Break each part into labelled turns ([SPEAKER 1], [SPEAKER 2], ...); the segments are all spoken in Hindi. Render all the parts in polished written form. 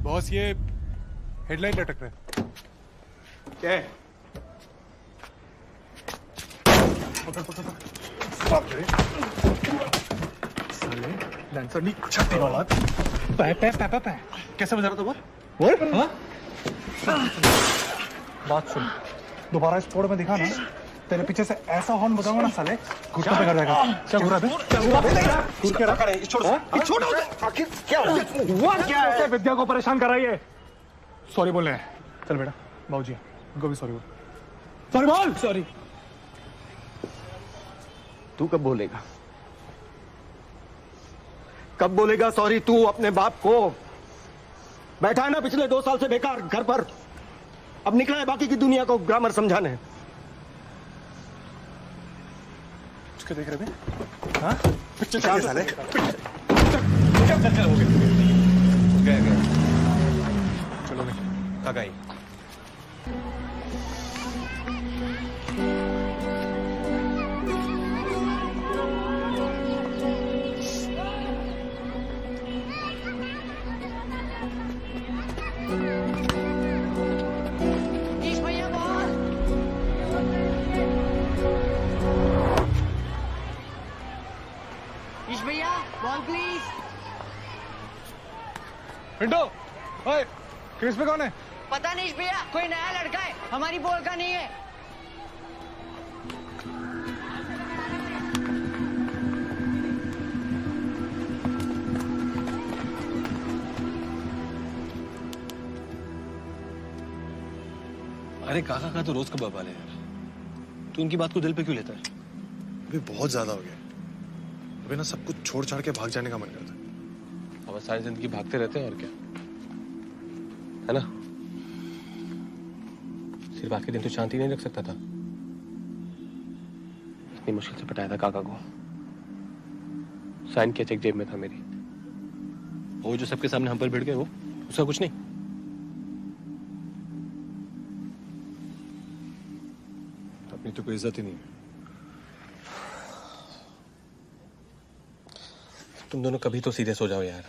[SPEAKER 1] बॉस ये हेडलाइट लटक रहा है।
[SPEAKER 2] क्या है?
[SPEAKER 1] साले डांसर नहीं छट्टी वाला। कैसे बजा रहा था बोल? हाँ? बात सुन, दोबारा इस फोड़ में दिखा ना, तेरे पीछे से ऐसा हॉर्न बजाऊंगा ना साले, घुटनों पे कर जाएगा। क्या घुरा दे? छोड़ो। आखिर क्या हुआ? क्या है? विद्या को परेशान कर रही है। सॉरी बोल रहे हैं। चल बेटा, बाबूजी उनको भी सॉरी बोल। सॉरी बोल। सॉरी।
[SPEAKER 2] तू कब बोलेगा? कब बोलेगा सॉरी तू अपने बाप को? बैठा है ना पिछले 2 साल से बेकार घर पर, अब निकला है बाकी की दुनिया को ग्रामर समझाने।
[SPEAKER 1] उसके देख रहे थे? हाँ? पिक्चर
[SPEAKER 2] चल साले।
[SPEAKER 1] चल हो गया। चलो भाई।
[SPEAKER 2] काकाई।
[SPEAKER 1] पिंटो, ओए, क्रिस पे कौन है?
[SPEAKER 3] पता नहीं भैया, कोई नया लड़का है, हमारी बोल का नहीं है।
[SPEAKER 4] अरे काका का तो रोज का बवाल है यार। तू इनकी बात को दिल पे क्यों लेता है?
[SPEAKER 5] अभी बहुत ज्यादा हो गया। अभी ना सब कुछ छोड़ छाड़ के भाग जाने का मन करता है।
[SPEAKER 4] अब सारी जिंदगी भागते रहते हैं और क्या, है ना? सिर्फ आज के दिन तो शांति नहीं रख सकता था। इतनी मुश्किल से पटाया था काका को। साइन किया चेक जेब में था मेरी। वो जो सबके सामने हम पर भिड़ गए, वो उसका कुछ नहीं।
[SPEAKER 5] अपनी तो कोई इज्जत ही नहीं है।
[SPEAKER 4] तुम दोनों कभी तो सीरियस हो जाओ यार।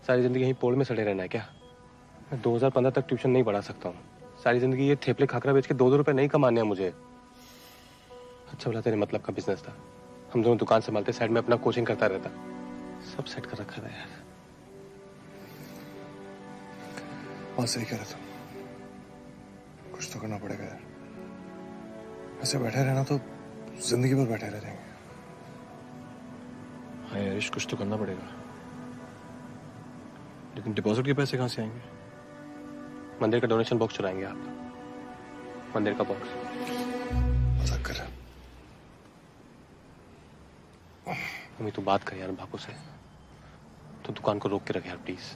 [SPEAKER 4] सारी जिंदगी यहीं पोल में सड़े रहना है क्या? मैं 2015 तक ट्यूशन नहीं पढ़ा सकता हूँ। सारी जिंदगी ये थेपले खाकरा बेच के 2-2 रुपए नहीं कमाने हैं मुझे। अच्छा बोला तेरे मतलब का बिजनेस था। हम दोनों दुकान संभालते, साइड में अपना कोचिंग करता रहता। सब सेट कर रखा था यार।
[SPEAKER 5] बात सही कह रहा था। कुछ तो करना पड़ेगा यार। ऐसे बैठे रहना तो जिंदगी भर बैठे रह जाएंगे।
[SPEAKER 4] हाँ यार, कुछ तो करना पड़ेगा। लेकिन डिपॉजिट के पैसे कहाँ से आएंगे? मंदिर का डोनेशन बॉक्स चुराएंगे आप? मंदिर का बॉक्स?
[SPEAKER 5] मजाक कर रहा।
[SPEAKER 4] मम्मी तू बात कर यार बापू से। तो दुकान को रोक के रख यार प्लीज।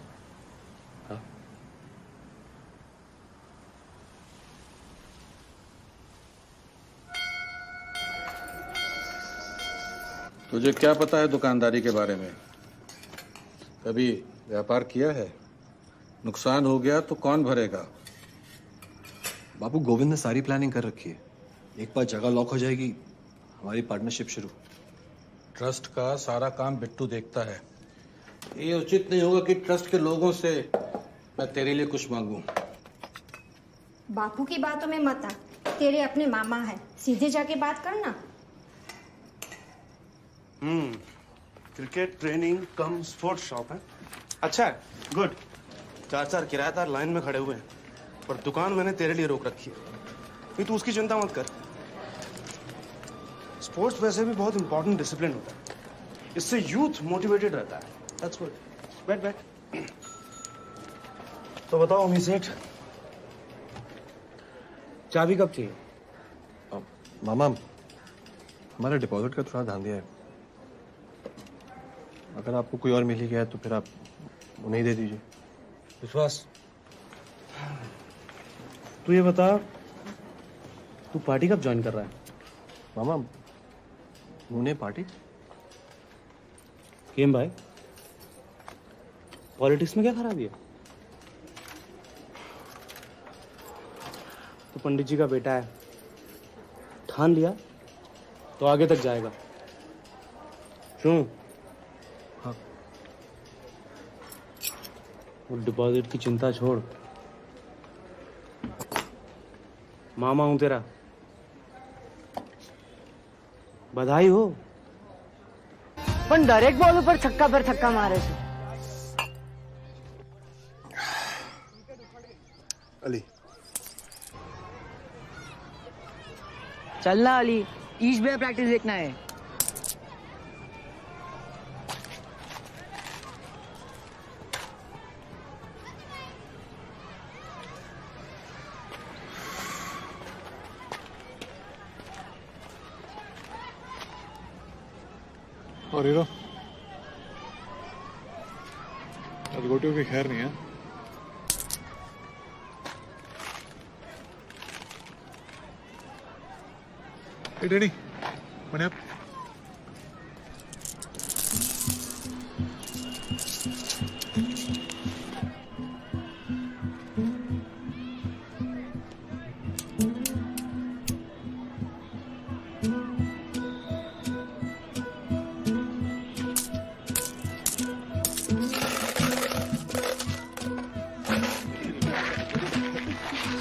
[SPEAKER 4] हाँ?
[SPEAKER 6] तुझे क्या पता है दुकानदारी के बारे में? कभी व्यापार किया है? नुकसान हो गया तो कौन भरेगा?
[SPEAKER 7] बापू, गोविंद ने सारी प्लानिंग कर रखी है। एक बार जगह लॉक हो जाएगी, हमारी पार्टनरशिप शुरू।
[SPEAKER 6] ट्रस्ट का सारा काम बिट्टू देखता है। ये उचित नहीं होगा कि ट्रस्ट के लोगों से मैं तेरे लिए कुछ मांगूं।
[SPEAKER 8] बापू की बातों में मत आ, तेरे अपने मामा है, सीधे जाके बात करना।
[SPEAKER 2] क्रिकेट ट्रेनिंग कम स्पोर्ट्स शॉप है। अच्छा है, गुड। 4 किराएदार लाइन में खड़े हुए हैं, पर दुकान मैंने तेरे लिए रोक रखी है। नहीं तू उसकी चिंता मत कर। स्पोर्ट्स वैसे भी बहुत इंपॉर्टेंट डिसिप्लिन होता है, इससे यूथ मोटिवेटेड रहता है। That's good. बैठ बैठ। तो बताओ अमी सेठ, चाबी कब चाहिए?
[SPEAKER 4] मामा, हमारे डिपॉजिट का थोड़ा ध्यान दिया है। अगर आपको कोई और मिल ही गया तो फिर आप उन्हें दे दीजिए।
[SPEAKER 2] विश्वास, तू ये बता, तू पार्टी कब ज्वाइन कर रहा है?
[SPEAKER 4] मामा, उन्हें पार्टी?
[SPEAKER 2] केम भाई, पॉलिटिक्स में क्या खराबी है? तो पंडित जी का बेटा है, ठान लिया तो आगे तक जाएगा। क्यों?
[SPEAKER 4] हाँ।
[SPEAKER 2] वो डिपॉजिट की चिंता छोड़, मामा हूं तेरा, बधाई हो।
[SPEAKER 3] पण दरेक बॉल पर छक्का पर छक्का मारे छे।
[SPEAKER 5] अली
[SPEAKER 3] चलना अली, ईश में प्रैक्टिस देखना है।
[SPEAKER 5] और हीरो आज गोटियों की खैर नहीं है। Hey, Daddy, what up?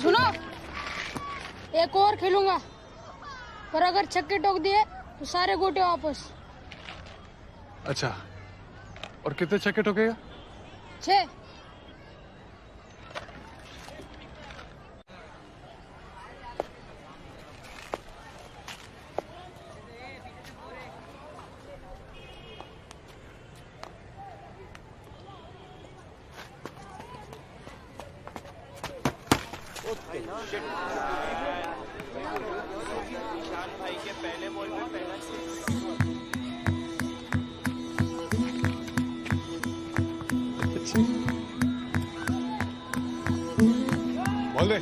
[SPEAKER 9] सुनो, एक और खेलूंगा, पर अगर छक्के ठोक दिए तो सारे गोटे वापस।
[SPEAKER 5] अच्छा, और कितने छक्के ठोकेगा?
[SPEAKER 9] 6।
[SPEAKER 5] बोल दे।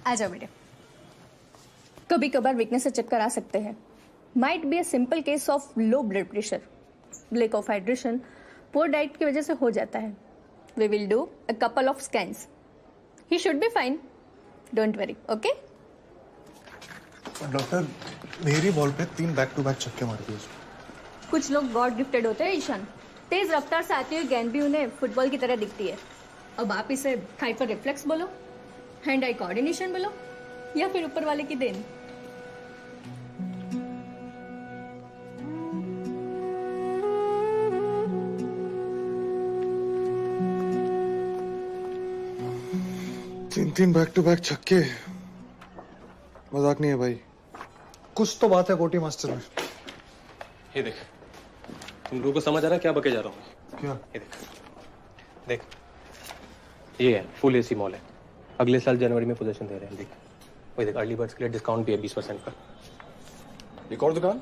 [SPEAKER 10] आ जाओ बेटे। कभी कभार वीकनेस से चक्कर आ सकते हैं। Might be a simple case of low blood pressure, lack of hydration, poor diet की वजह से हो जाता है। We will do a couple of scans. He should be fine, don't worry, okay?
[SPEAKER 5] Doctor, मेरी बॉल पे 3 बैक टू बैक छक्के मार दिए।
[SPEAKER 10] कुछ लोग गॉड गिफ्टेड होते हैं ईशान। तेज रफ्तार से आती हुई गेंद भी उन्हें फुटबॉल की तरह दिखती है। अब आप इसे हाइपर रिफ्लेक्स बोलो, हैंड आई कोऑर्डिनेशन बोलो, या फिर ऊपर वाले की देन।
[SPEAKER 5] तीन बैक टू बैक छक्के, मजाक नहीं है भाई। कुछ तो बात है कोटी मास्टर में।
[SPEAKER 4] ये देख, तुम लोगों को समझ आ रहा है क्या बके जा रहा हूँ?
[SPEAKER 5] क्या?
[SPEAKER 4] ये देख, ये है फुल एसी मॉल है। अगले साल जनवरी में पोजीशन दे रहे हैं। देख, वही देख, अर्ली बर्ड्स के लिए डिस्काउंट भी है 20% का।
[SPEAKER 7] एक और दुकान?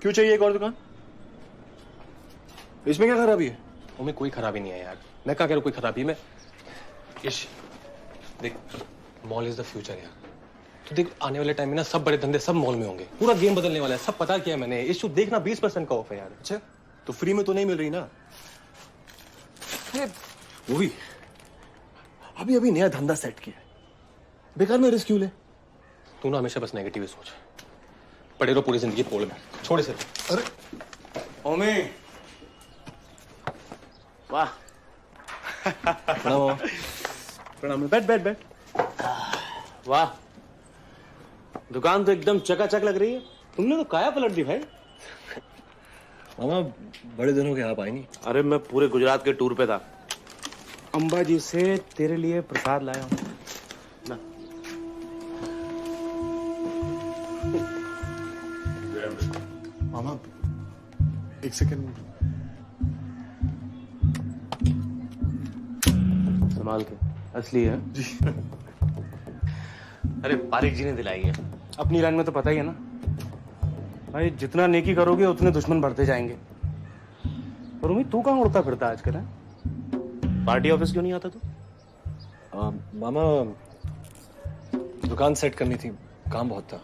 [SPEAKER 7] क्यों चाहिए एक और दुकान? इसमें क्या खराबी है?
[SPEAKER 4] उनमें कोई खराबी नहीं है यार। मैं क्या कह रहा हूँ, कोई खराबी है? मैं इश देख, मॉल इज द फ्यूचर यार। तो देख, आने वाले टाइम में ना सब बड़े धंधे सब मॉल में होंगे। पूरा गेम बदलने वाला है, सब पता किया है मैंने। इशू देखना 20% का ऑफ है यार।
[SPEAKER 7] अच्छा, तो फ्री में तो नहीं मिल रही ना? वो भी अभी अभी नया धंधा सेट किया है, बेकार में रिस्क क्यों ले?
[SPEAKER 4] तू ना हमेशा बस नेगेटिव सोच। पड़े रहो पूरी जिंदगी पोल में, छोड़ इसे।
[SPEAKER 5] अरे
[SPEAKER 2] ओमे, वाह।
[SPEAKER 7] प्रणाम।
[SPEAKER 2] प्रणाम। बैठ बैठ बैठ। वाह, दुकान तो एकदम चकाचक लग रही है। तुमने तो काया पलट दी भाई।
[SPEAKER 7] मामा बड़े दिनों के आप आए नहीं।
[SPEAKER 2] अरे मैं पूरे गुजरात के टूर पे था। अंबाजी से तेरे लिए प्रसाद लाया हूँ ना।
[SPEAKER 5] मामा एक सेकंड।
[SPEAKER 2] संभाल के, असली है जी। अरे पारिक जी ने दिलाई है। अपनी लाइन में तो पता ही है ना भाई, जितना नेकी करोगे उतने दुश्मन बढ़ते जाएंगे। और उम्मीद तू कहाँ उड़ता फिरता आजकल है? पार्टी ऑफिस क्यों नहीं आता तू?
[SPEAKER 7] मामा दुकान सेट करनी थी, काम बहुत था।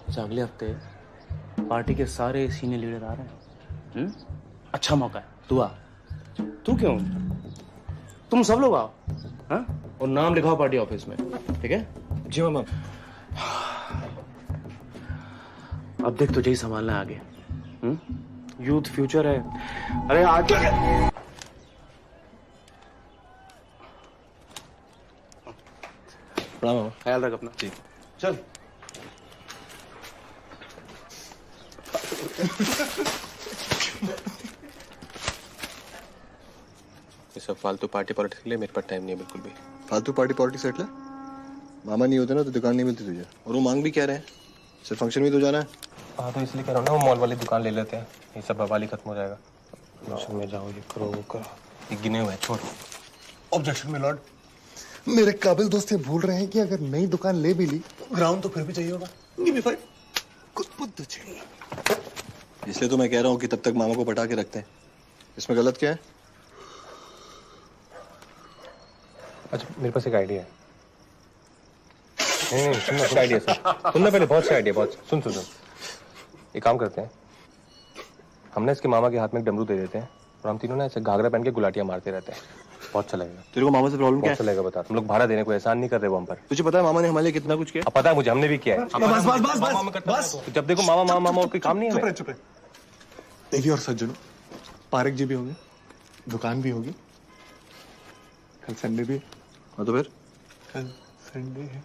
[SPEAKER 2] अच्छा, अगले हफ्ते पार्टी के सारे सीनियर लीडर आ रहे हैं। अच्छा मौका है, तू आ। तू क्यों? तुम सब लोग आओ, हाँ? और नाम लिखाओ पार्टी ऑफिस में, ठीक है?
[SPEAKER 7] जी मामा।
[SPEAKER 2] अब देख तुझे ही संभालना है आगे। यूथ फ्यूचर है। अरे आज
[SPEAKER 7] प्रणाम मामा।
[SPEAKER 2] ख्याल रख अपना।
[SPEAKER 7] जी।
[SPEAKER 2] चल।
[SPEAKER 4] ये सब फालतू पार्टी पॉलिटिक्स के लिए मेरे पास टाइम नहीं है बिल्कुल भी।
[SPEAKER 7] फालतू पार्टी पॉलिटिक्स सेट ले। मामा नहीं होते ना तो दुकान नहीं मिलती तुझे। और वो मांग भी क्या रहे हैं, सिर्फ फंक्शन में तो जाना है।
[SPEAKER 4] हाँ तो इसलिए कह रहा हूँ ना, वो मॉल वाली दुकान ले लेते हैं, ये सब बवाल ही खत्म हो जाएगा। फंक्शन में जाओ, ये करो वो करो, ये गिने हुए हैं, छोड़।
[SPEAKER 5] ऑब्जेक्शन में लॉर्ड, मेरे काबिल दोस्त ये भूल रहे हैं कि अगर नई दुकान ले भी ली तो ग्राउंड तो फिर भी चाहिए होगा। Give me 5। कुछ बुद्ध चाहिए।
[SPEAKER 7] इसलिए तो मैं कह रहा हूँ कि तब तक मामा को पटा के रखते हैं। इसमें गलत क्या है?
[SPEAKER 4] अच्छा मेरे पास एक आइडिया है। नहीं सुनना आइडिया सुनना पहले, बहुत से आइडिया, बहुत सुन। एक काम करते हैं, हम ना इसके मामा के हाथ में एक डमरू दे देते हैं और हम तीनों ना ऐसे घाघरा पहन के गुलाटियां मारते रहते हैं। बहुत अच्छा लगेगा।
[SPEAKER 7] तेरे को मामा से प्रॉब्लम क्या है?
[SPEAKER 4] बहुत अच्छा लगेगा, बता। तुम लोग भाड़ा देने को एहसान नहीं कर रहे वो हम पर।
[SPEAKER 7] तुझे पता है मामा ने हमारे लिए कितना कुछ किया?
[SPEAKER 4] अब पता है मुझे, हमने भी किया है।
[SPEAKER 5] बस।
[SPEAKER 4] तो जब देखो मामा मामा मामा और कोई काम नहीं है।
[SPEAKER 5] चुप रहे। देवी और सज्जनों, पारक जी भी होंगे, दुकान भी होगी, कल संडे भी।
[SPEAKER 7] हाँ तो फिर
[SPEAKER 5] कल संडे है,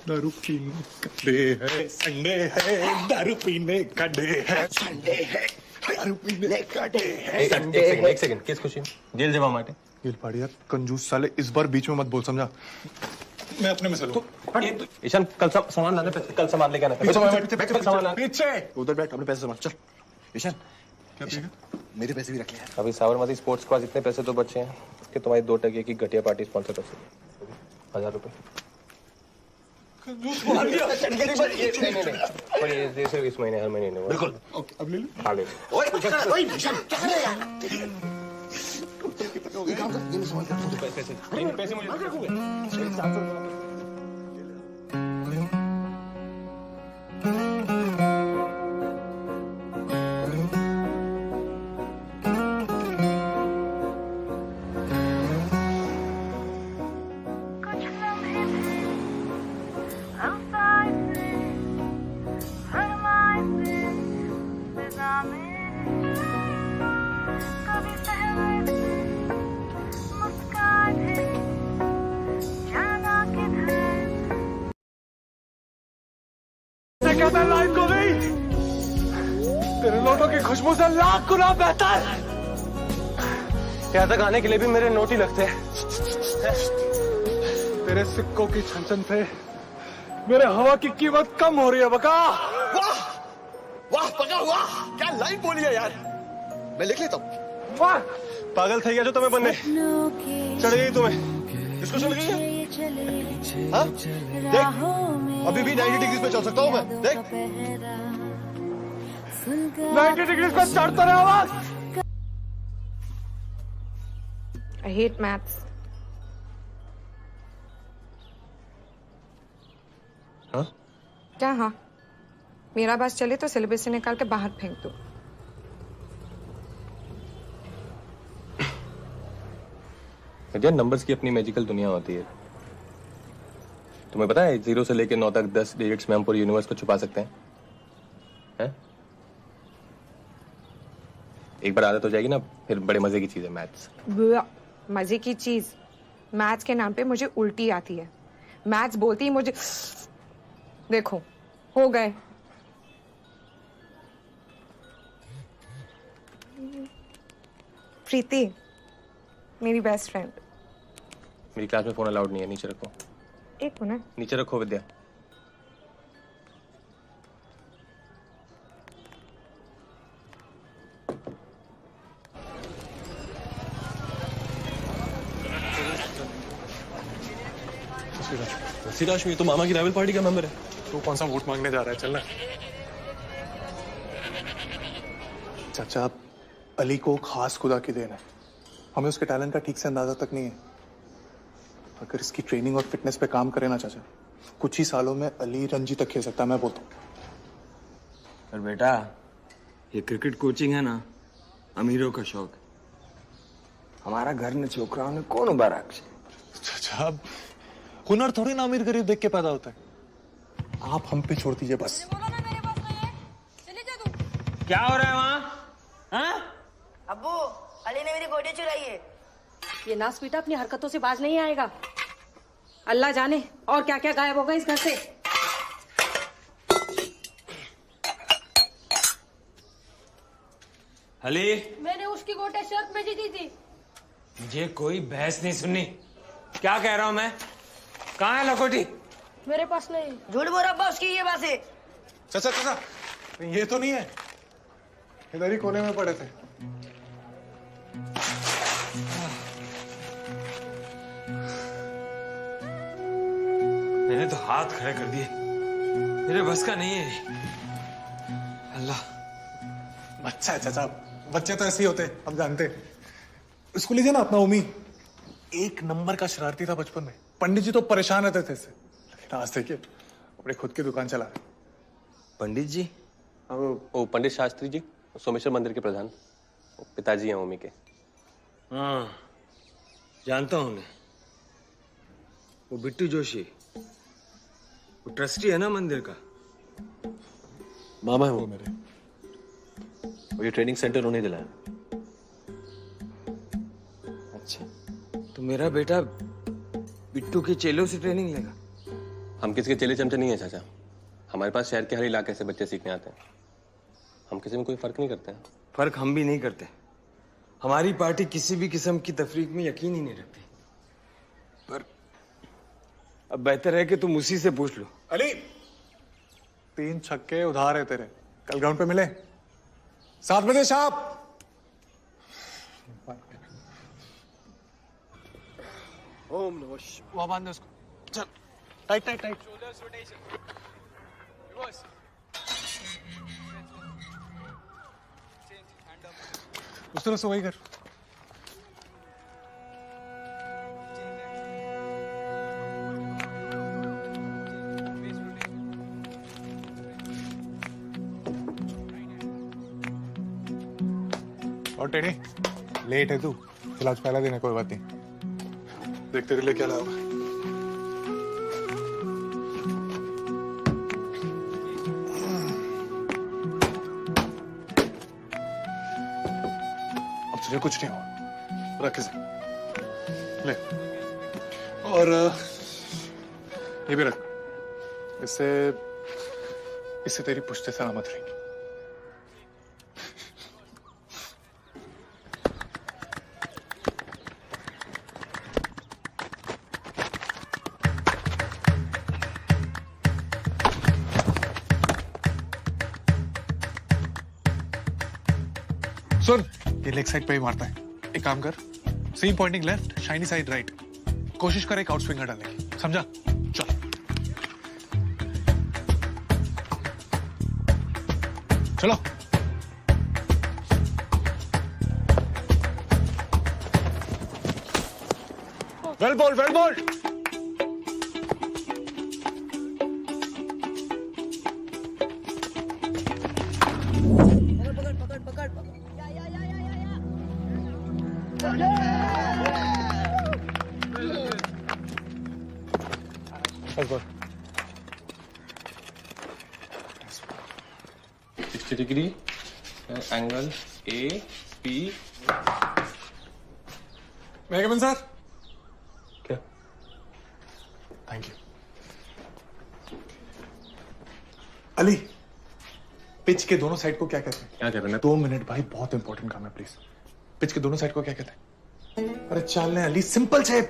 [SPEAKER 5] दारू पीने का डे है। संडे है, दारू पीने का डे है। संडे है, दारू पीने का डे है।
[SPEAKER 4] एक सेकंड, किस खुशी में जेल जमा माटे
[SPEAKER 5] गिल पाड़ी यार, कंजूस साले, इस बार बीच में मत बोल, समझा? मैं अपने में से लूं।
[SPEAKER 4] ईशान कल सामान लाने पे, कल सामान लेके आना।
[SPEAKER 5] पीछे
[SPEAKER 7] उधर बैठ, अपने पैसे संभाल। चल ईशान,
[SPEAKER 5] क्या पिएगा?
[SPEAKER 7] मेरे पैसे भी रख लिया।
[SPEAKER 4] अभी साबरमती स्पोर्ट्स के पास इतने पैसे तो बचे हैं कि तुम्हारी 2 टके की घटिया पार्टी स्पॉन्सर कर सकती। 1000 रुपए। ये सिर्फ इस महीने, हर महीने
[SPEAKER 5] बिल्कुल। ओके, अब ले लो।
[SPEAKER 4] खा ले। पैसे मुझे
[SPEAKER 1] लाइफ को गई, तेरे नोटों की खुशबू से लाख गुना बेहतर।
[SPEAKER 4] यहाँ तक आने के लिए भी मेरे नोट ही लगते हैं।
[SPEAKER 1] तेरे सिक्कों की छनछन से मेरे हवा की कीमत कम हो रही है बका।
[SPEAKER 7] वाह वाह बका वाह, क्या लाइन बोली है यार। मैं लिख लेता हूँ।
[SPEAKER 4] वाह, पागल थी गया जो तुम्हें बनने चढ़ गई। तुम्हें किसको चढ़ गई है?
[SPEAKER 7] हाँ? देख अभी भी 90 डिग्री पे चल सकता हूँ मैं। देख
[SPEAKER 1] 90 डिग्री पे चढ़ता रहा आवाज।
[SPEAKER 8] I hate maths.
[SPEAKER 4] हाँ?
[SPEAKER 8] क्या हाँ? मेरा बस चले तो सिलेबस से निकाल के बाहर फेंक दो।
[SPEAKER 4] यार नंबर्स की अपनी मैजिकल दुनिया होती है। तुम्हें पता है 0 से लेकर 9 तक 10 डिजिट्स में हम पूरे यूनिवर्स को छुपा सकते हैं। हैं? एक बार आदत हो जाएगी ना, फिर बड़े मजे की चीज है मैथ्स।
[SPEAKER 11] मजे की चीज? मैथ्स के नाम पे मुझे उल्टी आती है। मैथ्स बोलती ही मुझे देखो हो गए। प्रीति मेरी बेस्ट फ्रेंड।
[SPEAKER 4] मेरी क्लास में फोन अलाउड नहीं है, नीचे रखो।
[SPEAKER 11] एक मिनट।
[SPEAKER 4] नीचे रखो विद्या।
[SPEAKER 7] सिराश तो मामा की राइवल पार्टी का मेंबर है।
[SPEAKER 1] तू कौन सा वोट मांगने जा रहा है? चलना। चाचा, अली को खास खुदा की देन है। हमें उसके टैलेंट का ठीक से अंदाजा तक नहीं है। अगर इसकी ट्रेनिंग और फिटनेस पे काम करे ना चाचा, कुछ ही सालों में अली रणजी तक खेल सकता है, मैं बोलता हूँ।
[SPEAKER 12] पर बेटा, ये क्रिकेट कोचिंग है ना, अमीरों का शौक। हमारा घर ने छोकराओं ने कौन उबारा?
[SPEAKER 1] चाचा, हुनर थोड़ी ना अमीर गरीब देख के पैदा होता है। आप हम पे छोड़ दीजिए बस।
[SPEAKER 12] क्या हो रहा है वहाँ? हाँ?
[SPEAKER 13] अब्बू, अली ने मेरी गोटी चुराई है।
[SPEAKER 14] ये नास बेटा अपनी हरकतों से बाज नहीं आएगा। अल्लाह जाने और क्या क्या गायब होगा इस घर से।
[SPEAKER 12] अली,
[SPEAKER 9] मैंने उसकी गोटे शर्त में जीती थी।
[SPEAKER 12] मुझे कोई बहस नहीं सुननी। क्या कह रहा हूँ मैं? कहाँ है लकोटी?
[SPEAKER 9] मेरे पास नहीं।
[SPEAKER 13] झूठ बोल अब्बा, उसकी ये बात है।
[SPEAKER 1] चाचा चाचा, ये तो नहीं है। इधर ही कोने में पड़े थे।
[SPEAKER 12] मैंने तो हाथ खड़े कर दिए। मेरे बस का नहीं है। अल्लाह।
[SPEAKER 1] अच्छा है चाचा, बच्चे तो ऐसे ही होते हैं, हम जानते हैं। उसको लीजिए ना अपना उम्मी। एक नंबर का शरारती था बचपन में। पंडित जी तो परेशान रहते थे इससे, लेकिन आज देखिए अपने खुद की दुकान चला रहे।
[SPEAKER 12] पंडित जी?
[SPEAKER 4] वो पंडित शास्त्री जी, सोमेश्वर मंदिर के प्रधान, पिताजी हैं ओमी के।
[SPEAKER 12] हाँ, जानता हूँ मैं। वो बिट्टू जोशी, वो ट्रस्टी है ना मंदिर का।
[SPEAKER 7] मामा है वो मेरे। और ये ट्रेनिंग सेंटर उन्हें दिलाया।
[SPEAKER 12] अच्छा, तो मेरा बेटा बिट्टू के चेलों से ट्रेनिंग लेगा?
[SPEAKER 4] हम किसी के चेले चमचे नहीं है चाचा। हमारे पास शहर के हर इलाके से बच्चे सीखने आते हैं। हम किसी में कोई फर्क नहीं करते हैं।
[SPEAKER 12] फर्क हम भी नहीं करते। हमारी पार्टी किसी भी किस्म की तफरीक में यकीन ही नहीं रखती। पर अब बेहतर है कि तुम उसी से पूछ लो।
[SPEAKER 1] अली, 3 छक्के उधार है तेरे। कल ग्राउंड पे मिले 7 बजे शाम। ओम नमः शिवाय। वहां बांध दे उसको। चल, टाइट टाइट टाइट। उस तरह से वही कर। और टेढ़े, लेट है तू। चल आज पहला दिन है, कोई बात नहीं। देख तेरे लिए क्या लाया। अब तुझे कुछ नहीं हुआ, रख इसे। ले, और ये भी रख। इससे तेरी पुश्ते सलामत रहेंगी। सुन, ये लेग साइड पे ही मारता है। एक काम कर, same pointing left, shiny side right. कोशिश कर एक आउट स्विंगर डालने की, समझा? चल। चलो। Well bowled, well bowled.
[SPEAKER 4] Degree angle A P.
[SPEAKER 1] मैं कम इन सर?
[SPEAKER 4] क्या?
[SPEAKER 1] Thank you. अली, पिच के दोनों साइड को क्या कहते हैं?
[SPEAKER 4] क्या कह रहे हैं?
[SPEAKER 1] 2 मिनट भाई, बहुत इंपॉर्टेंट काम है प्लीज। पिच के दोनों साइड को क्या कहते हैं? अरे चलने अली, सिंपल है।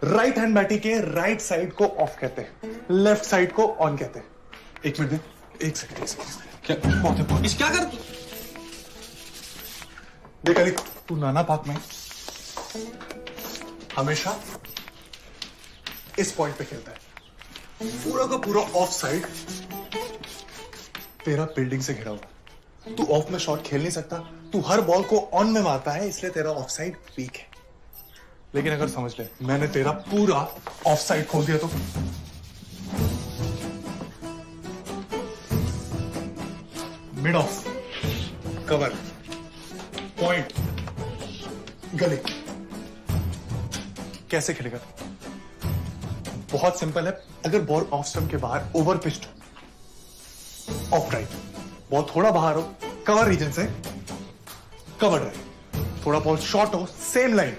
[SPEAKER 1] राइट हैंड बैटी के राइट साइड को ऑफ कहते हैं, लेफ्ट साइड को ऑन कहते हैं। 1 मिनट दे, एक सेकंड। क्या बहुत इंपॉर्टेंट? क्या कर देख अली, तू नाना पाक में हमेशा इस पॉइंट पे खेलता है। पूरा का पूरा ऑफ साइड तेरा बिल्डिंग से घिरा हुआ। तू ऑफ में शॉट खेल नहीं सकता, तू हर बॉल को ऑन में मारता है, इसलिए तेरा ऑफ साइड वीक है। लेकिन अगर समझ ले, मैंने तेरा पूरा ऑफ साइड खोल दिया तो मिड ऑफ, कवर, पॉइंट, गली, कैसे खेलेगा तू? बहुत सिंपल है। अगर बॉल ऑफ स्टंप के बाहर ओवर पिच्ड हो, ऑफ राइट, बॉल थोड़ा बाहर हो कवर रीजन से, कवर राइट, थोड़ा बॉल शॉर्ट हो same line,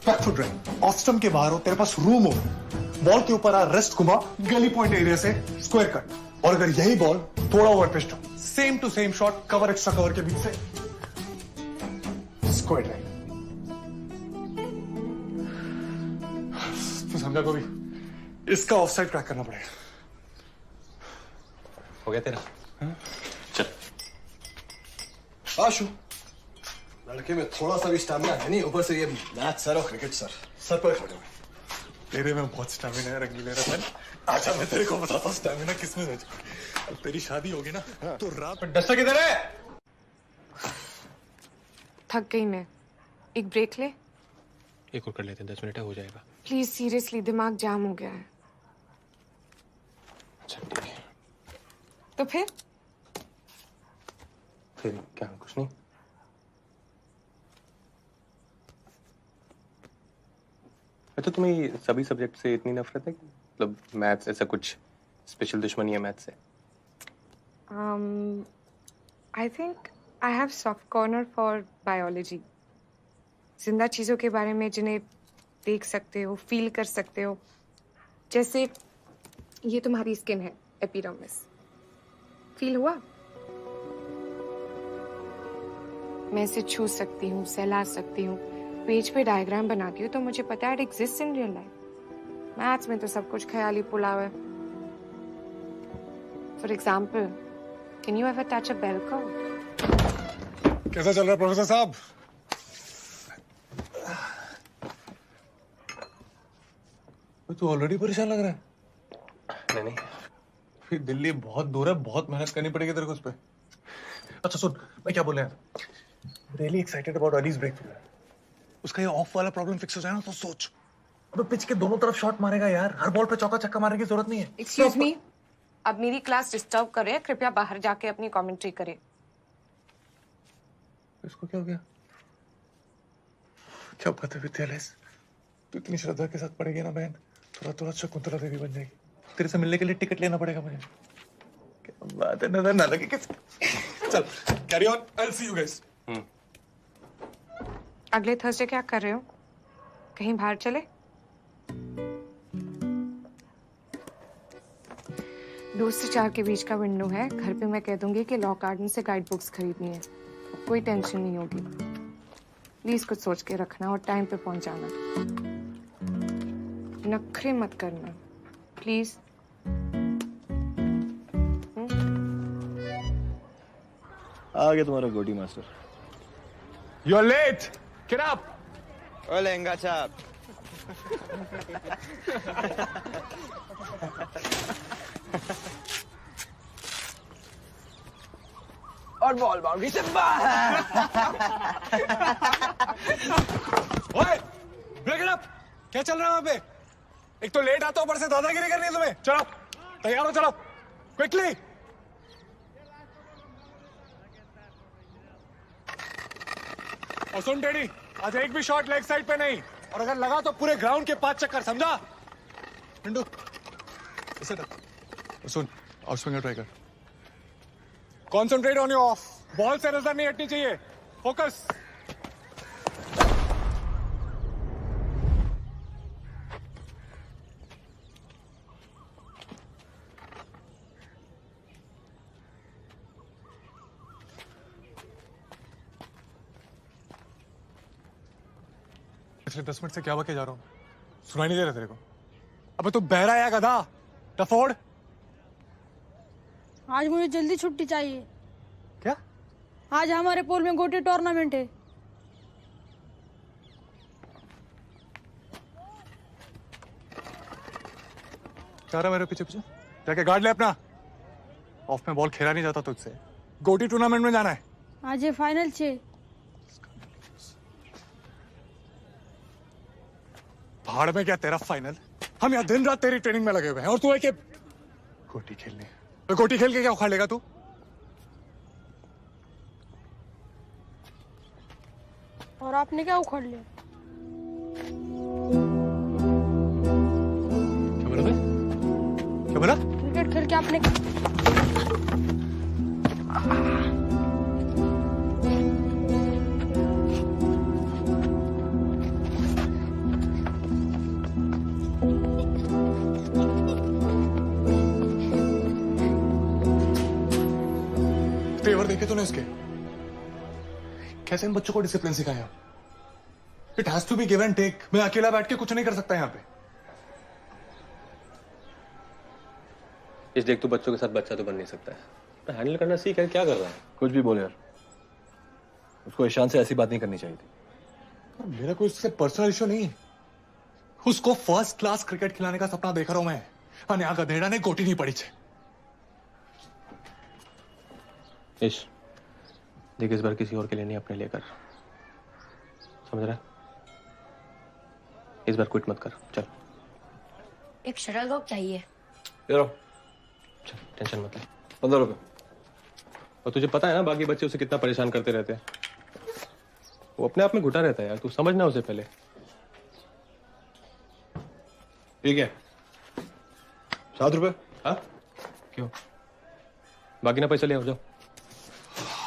[SPEAKER 1] back foot right, off stump के बाहर हो, तेरे पास रूम हो, बॉल के ऊपर आ रेस्ट घुमा, गली पॉइंट एरिया से स्क्वायर कट। और अगर यही बॉल थोड़ा ओवर पिच्ड हो, same to same shot, cover extra cover के बीच से स्क्वायर राइट। तू समझा को भी? इसका ऑफ साइड क्रैक करना पड़ेगा।
[SPEAKER 4] हो गया तेरा? चल।
[SPEAKER 7] आशु, लड़के में थोड़ा सा भी स्टैमिना है नहीं, ऊपर से ये मैथ सर और क्रिकेट सर सर पर खड़े हुए।
[SPEAKER 1] तेरे में बहुत स्टैमिना है रंगीले रतन। आजा मैं तेरे को बताता हूँ स्टैमिना किसमें है। अब तेरी शादी होगी ना तो रात में
[SPEAKER 11] डस्टर किधर है? थक गई मैं, एक ब्रेक ले।
[SPEAKER 4] एक और कर लेते हैं, 10 मिनट है, हो जाएगा।
[SPEAKER 11] प्लीज सीरियसली, दिमाग जाम हो गया है।
[SPEAKER 4] अच्छा ठीक है।
[SPEAKER 11] तो फिर
[SPEAKER 4] क्या? कुछ नहीं। अच्छा, तुम्हें सभी सब्जेक्ट से इतनी नफरत है? मतलब मैथ्स ऐसा कुछ स्पेशल दुश्मनी है मैथ्स से?
[SPEAKER 11] I think I have soft corner for biology. जिंदा चीजों के बारे में जिन्हें देख सकते हो, फील कर सकते हो। जैसे ये तुम्हारी स्किन है, एपिडर्मिस, फील हुआ? मैं इसे छू सकती हूँ, सहला सकती हूँ, पेज पे डायग्राम बनाती हूँ, तो मुझे पता है it exist in real life. Maths में तो सब कुछ ख्याली पुलाव है। For example, can you ever touch a bell curve?
[SPEAKER 1] कैसा चल रहा है प्रोफेसर साहब? तू ऑलरेडी परेशान लग रहा है।
[SPEAKER 4] नहीं।
[SPEAKER 1] फिर दिल्ली बहुत दूर है, बहुत मेहनत करनी पड़ेगी तेरे को उस पे। अच्छा सुन, मैं क्या बोल रहा हूँ, really excited about allies breakthrough. उसका ये ऑफ वाला प्रॉब्लम फिक्स हो जाए ना तो सोच, अबे पिच के दोनों तरफ शॉट मारेगा यार, हर बॉल पे चौका छक्का मारने की जरूरत नहीं है।
[SPEAKER 11] एक्सक्यूज मी, अब मेरी क्लास डिस्टर्ब कर रहे हैं, कृपया बाहर जाके अपनी कमेंट्री करें।
[SPEAKER 1] इसको क्या हो गया? क्या बात है विद्यालय, तू इतनी श्रद्धा के साथ पढ़ेगी ना बहन, थोड़ा शकुंतला देवी बन जाएगी। तेरे से मिलने के लिए टिकट लेना पड़ेगा मुझे। क्या बात है, नजर ना लगे किसी। चल carry on, I will see you guys.
[SPEAKER 11] अगले थर्सडे क्या कर रहे हो? कहीं बाहर चले? दो से 4 के बीच का विंडो है। घर पे मैं कह दूंगी कि लॉ गार्डन से गाइड बुक्स खरीदनी है, कोई टेंशन नहीं होगी। प्लीज कुछ सोच के रखना और टाइम पे पहुंचाना। नखरे मत करना प्लीज।
[SPEAKER 7] आ गया तुम्हारा गोटी master.
[SPEAKER 1] You are late, get up.
[SPEAKER 12] ओ लहंगा छाप।
[SPEAKER 13] और बॉल बाउंड्री से बाहर।
[SPEAKER 1] ओए, ब्रेक इट अप। क्या चल रहा है वहां पे? एक तो लेट आता, ऊपर से दादागिरी करनी है तुम्हें। चलो तैयार हो, चलो क्विकली। और सुन टेडी, आज एक भी शॉट लेग साइड पे नहीं, और अगर लगा तो पूरे ग्राउंड के 5 चक्कर, समझा? मिंटू इसे रख। सुन, आउट स्विंगर ट्राई कर।
[SPEAKER 5] Concentrate on your of. Ball से नजर नहीं हटनी चाहिए। फोकस। पिछले 10 मिनट से क्या बके जा रहा हूं, सुनाई नहीं दे रहा तेरे को? अबे तू बहरा है गधा, डफोड़।
[SPEAKER 9] आज मुझे जल्दी छुट्टी चाहिए।
[SPEAKER 5] क्या?
[SPEAKER 9] आज हमारे पोल में गोटी टूर्नामेंट है।
[SPEAKER 5] क्या रहा मेरे पीछे पीछे? जाके गार्ड ले अपना। ऑफ में बॉल खेला नहीं जाता तुझसे। गोटी टूर्नामेंट में जाना है।
[SPEAKER 9] आज ये फाइनल छे।
[SPEAKER 5] पहाड़ में क्या तेरा फाइनल? हम यहाँ दिन रात तेरी ट्रेनिंग में लगे हुए हैं और तू है कि गोटी खेलने। तो गोटी खेल के क्या उखाड़ लेगा तू?
[SPEAKER 9] और आपने क्या उखाड़ लिया?
[SPEAKER 5] क्या बोला बे? क्या बोला?
[SPEAKER 9] क्रिकेट खेल के आपने
[SPEAKER 5] तेवर देखे तूने इसके? कैसे इन बच्चों को डिसिप्लिन सिखाया? It has to be give and take. मैं अकेला बैठ के कुछ नहीं कर सकता यहाँ पे।
[SPEAKER 4] इस देख, तू बच्चों के साथ बच्चा तो बन नहीं सकता है। तो हैंडल करना सीख है। क्या कर रहा है?
[SPEAKER 7] कुछ भी बोल यार, उसको ईशान से ऐसी बात नहीं करनी चाहिए थी।
[SPEAKER 5] मेरा कोई उससे पर्सनल इश्यू नहीं है। उसको फर्स्ट क्लास क्रिकेट खिलाने का सपना देख रहा हूं मैं। અને આ ગધેડા ને गोटी नहीं पड़ी है।
[SPEAKER 4] इश, देख इस बार किसी और के लिए नहीं, अपने लिए कर। समझ रहा है? इस बार क्विट मत कर। चल।
[SPEAKER 15] एक शटलकॉक चाहिए।
[SPEAKER 7] चल,
[SPEAKER 4] टेंशन मत ले।
[SPEAKER 7] 15 रुपए।
[SPEAKER 4] और तुझे पता है ना बाकी बच्चे उसे कितना परेशान करते रहते हैं। वो अपने आप में घुटा रहता है यार, तू समझना उसे पहले।
[SPEAKER 7] ठीक है, 7 रुपए।
[SPEAKER 4] हाँ क्यों? बाकी ना पैसा ले आओ, जाओ।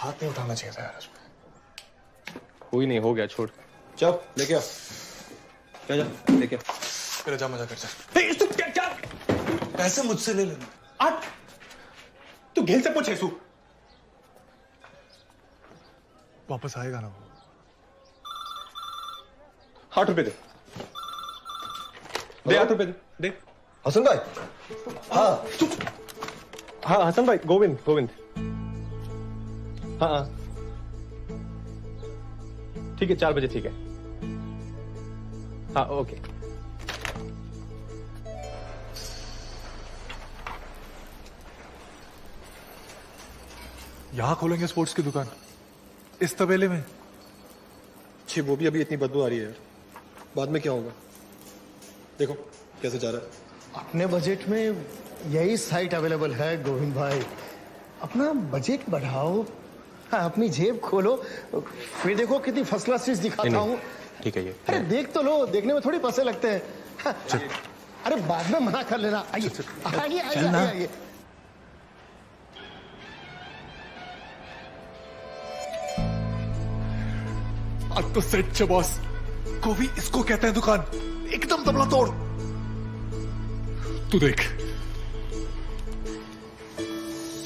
[SPEAKER 5] हाथ नहीं उठाना चाहिए था यार उसमें।
[SPEAKER 4] कोई नहीं, हो गया, छोड़।
[SPEAKER 7] चल लेके आ। क्या जा लेके आ।
[SPEAKER 5] फिर जा मजा कर जा। तू क्या पैसे मुझसे ले लेना। आठ तू घेल से पूछ ऐसू। वापस आएगा ना वो?
[SPEAKER 4] 8 रुपए दे। दे 8 रुपए दे।
[SPEAKER 7] हसन भाई। हाँ
[SPEAKER 4] हाँ हसन भाई, गोविंद गोविंद। हाँ हाँ ठीक है, 4 बजे ठीक है। हाँ ओके।
[SPEAKER 5] यहां खोलेंगे स्पोर्ट्स की दुकान, इस तबेले में?
[SPEAKER 7] छी, वो भी अभी इतनी बदबू आ रही है यार। बाद में क्या होगा? देखो कैसे जा रहा है।
[SPEAKER 16] अपने बजट में यही साइट अवेलेबल है गोविंद भाई। अपना बजट बढ़ाओ, हाँ, अपनी जेब खोलो, फिर देखो कितनी फर्स्ट क्लास चीज दिखाता हूँ।
[SPEAKER 4] ठीक है ये।
[SPEAKER 16] अरे देख तो लो, देखने में थोड़ी पैसे लगते हैं। हाँ, अरे बाद में मना कर लेना। आइए आइए आइए आइए।
[SPEAKER 5] अब तो सेट छे बॉस। गोभी इसको कहते हैं दुकान, एकदम दबला तोड़। तू देख,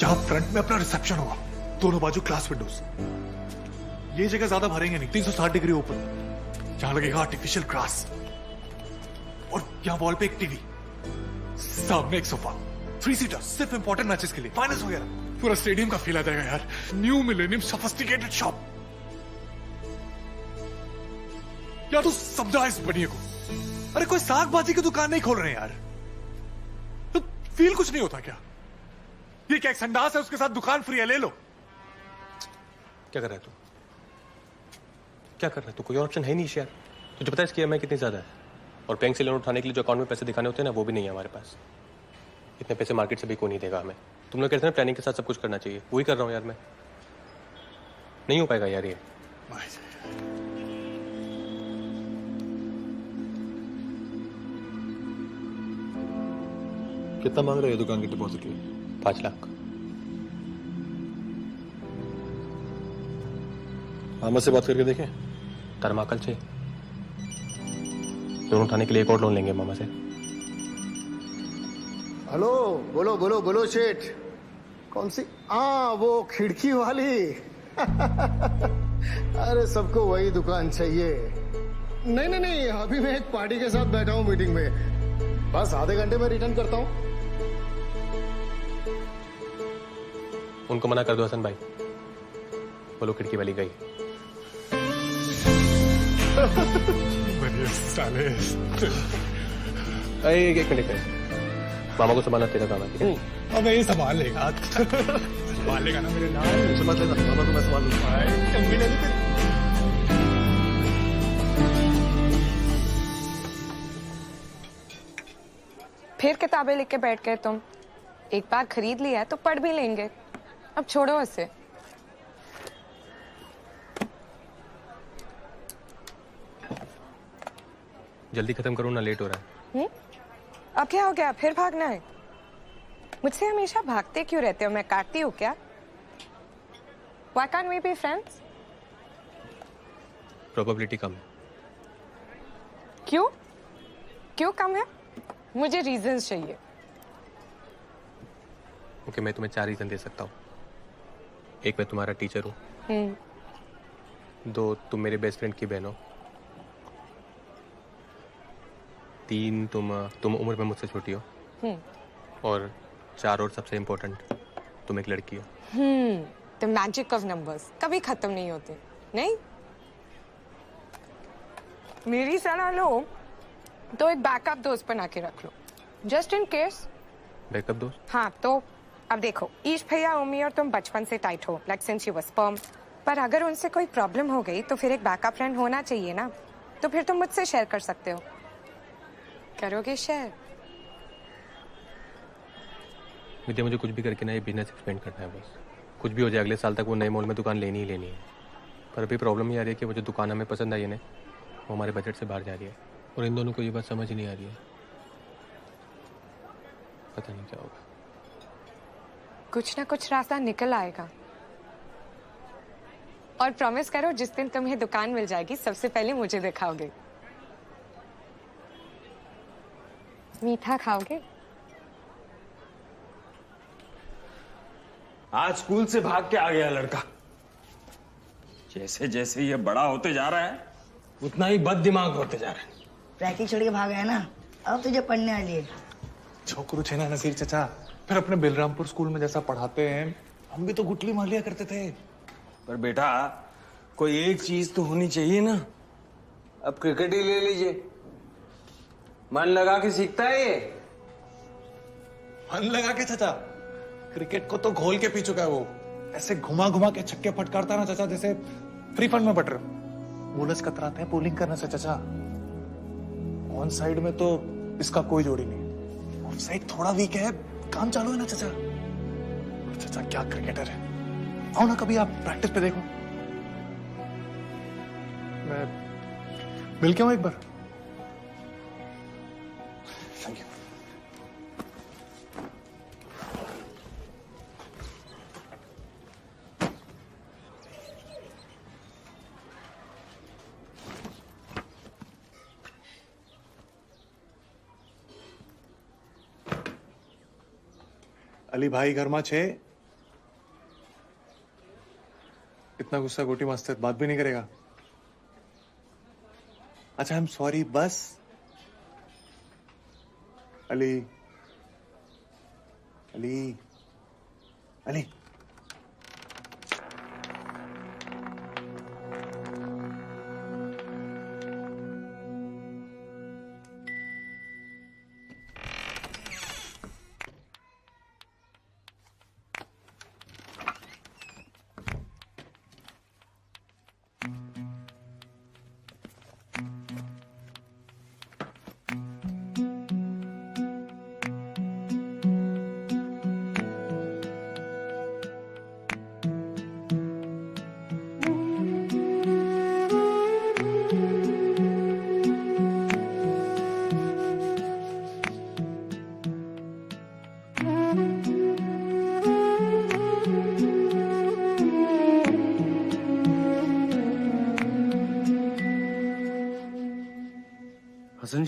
[SPEAKER 5] यहां फ्रंट में अपना रिसेप्शन होगा, दोनों बाजू ग्लास विंडोज। ये जगह ज्यादा भरेंगे नहीं, 360 डिग्री ओपन। यहां लगेगा आर्टिफिशियल ग्रास और यहां वॉल पे एक टीवी, सामने एक सोफा, 3 सीटर, सिर्फ इंपॉर्टेंट मैचेस के लिए, फाइनेंस वगैरह। पूरा स्टेडियम का फील आ जाएगा यार। New millennium sophisticated shop. या तो समझा इस बनिए को। अरे कोई साग भाजी की दुकान नहीं खोल रहे यार, तो फील कुछ नहीं होता क्या? ये क्या एक संडास है, उसके साथ दुकान फ्री है, ले लो।
[SPEAKER 4] क्या कर रहा है तू? क्या कर रहा है तू? कोई और ऑप्शन है नहीं यार। तुझे पता है इसकी EMI कितनी ज्यादा है? और बैंक से लोन उठाने के लिए जो अकाउंट में पैसे दिखाने होते हैं ना, वो भी नहीं है हमारे पास। इतने पैसे मार्केट से भी कोई नहीं देगा हमें। तुम लोग कहते हैं प्लानिंग के साथ सब कुछ करना चाहिए, वही कर रहा हूँ यार मैं। नहीं हो पाएगा यार ये।
[SPEAKER 7] कितना मांग रहे हो दुकान की डिपॉजिट के?
[SPEAKER 4] 5 लाख।
[SPEAKER 7] मामा से बात करके देखें।
[SPEAKER 4] थर्माकल से लोन उठाने के लिए एक और लोन लेंगे मामा से।
[SPEAKER 16] हेलो, बोलो बोलो बोलो सेठ। कौन सी? हाँ, वो खिड़की वाली। अरे सबको वही दुकान चाहिए। नहीं नहीं नहीं, अभी मैं एक पार्टी के साथ बैठा हूँ मीटिंग में, बस आधे घंटे में रिटर्न करता हूँ।
[SPEAKER 4] उनको मना कर दो हसन भाई, बोलो खिड़की वाली गई।
[SPEAKER 5] साले।
[SPEAKER 4] एक मिनट, मामा को संभालना तेरा काम है।
[SPEAKER 5] अब ये संभाल लेगा। संभाल लेगा ना मेरे नाम।
[SPEAKER 16] संभाल लेगा मामा, तो मैं संभाल लूंगा।
[SPEAKER 11] फिर किताबें लिख के बैठ गए तुम। एक बार खरीद लिया है तो पढ़ भी लेंगे, अब छोड़ो इसे।
[SPEAKER 4] जल्दी खत्म करो ना, लेट हो रहा है।
[SPEAKER 11] अब क्या हो गया, फिर भागना है? मुझसे हमेशा भागते क्यों रहते हो? मैं काटती हूँ क्या? Why can't we be friends?
[SPEAKER 4] Probability कम है।
[SPEAKER 11] क्यों? क्यों कम है? मुझे रीजंस चाहिए।
[SPEAKER 4] ओके, मैं तुम्हें 4 रीजन दे सकता हूँ। एक, मैं तुम्हारा टीचर हूँ। 2, तुम मेरे बेस्ट फ्रेंड की बहन हो। 3, तुम उम्र में मुझसे छोटी हो। और 4, और सबसे इम्पोर्टेंट, तुम एक लड़की हो।
[SPEAKER 11] द मैजिक ऑफ नंबर्स कभी खत्म नहीं होते। नहीं, मेरी सलाह लो तो एक बैकअप दोस्त बना के रख लो, जस्ट इन केस।
[SPEAKER 4] बैकअप दोस्त?
[SPEAKER 11] हाँ, तो अब देखो, ईश भैया, उम्मी और तुम बचपन से टाइट हो, like since you were sperm. पर अगर उनसे कोई प्रॉब्लम हो गई तो फिर एक बैकअप फ्रेंड होना चाहिए ना। तो फिर तुम मुझसे शेयर कर सकते हो। करोगे शेयर?
[SPEAKER 4] विद्या, मुझे कुछ भी करके ना ये बिजनेस एक्सपेंड करना है बस। कुछ भी हो जाए, अगले साल तक वो नए मॉल में दुकान लेनी ही लेनी है। पर अभी प्रॉब्लम ये आ रही है कि वो जो दुकान हमें पसंद आई है ना, वो हमारे बजट से बाहर जा रही है। और इन दोनों को ये बात समझ नहीं आ रही है। पता नहीं क्या होगा।
[SPEAKER 11] कुछ ना कुछ रास्ता निकल आएगा। और प्रॉमिस करो, जिस दिन तुम्हें दुकान मिल जाएगी सबसे पहले मुझे दिखाओगे। मीठा खाओगे?
[SPEAKER 12] आज स्कूल से भाग के आ गया लड़का। जैसे जैसे ये बड़ा होते जा रहा है उतना ही बद दिमाग होते जा रहा है।
[SPEAKER 17] प्रैक्टिस छोड़ के भाग गया ना, अब तुझे पढ़ने वाली है।
[SPEAKER 1] छोकरू छे ना नसीर चचा, फिर अपने बिलरामपुर स्कूल में जैसा पढ़ाते हैं, हम भी तो गुटली मार लिया करते थे।
[SPEAKER 12] पर बेटा, कोई एक चीज तो होनी चाहिए ना। अब क्रिकेट ही ले लीजिए, मन लगा के सीखता है ये।
[SPEAKER 1] मन लगा के चचा? क्रिकेट को तो घोल के पी चुका है वो। ऐसे घुमा घुमा के छक्के फटकारता ना चचा, जैसे फ्री फंड में बट रहे। बोलर्स कतराते हैं बॉलिंग करने से चचा। ऑन साइड में तो इसका कोई जोड़ी नहीं, ऑफ साइड थोड़ा वीक है, काम चालू है ना चचा। चचा क्या क्रिकेटर है। आओ ना कभी आप प्रैक्टिस पे देखो। मैं मिल के आऊं एक बार? Thank you. अली भाई घर में छे? इतना गुस्सा गोटी मस्त बात भी नहीं करेगा? अच्छा, आई एम सॉरी बस। अली अली अली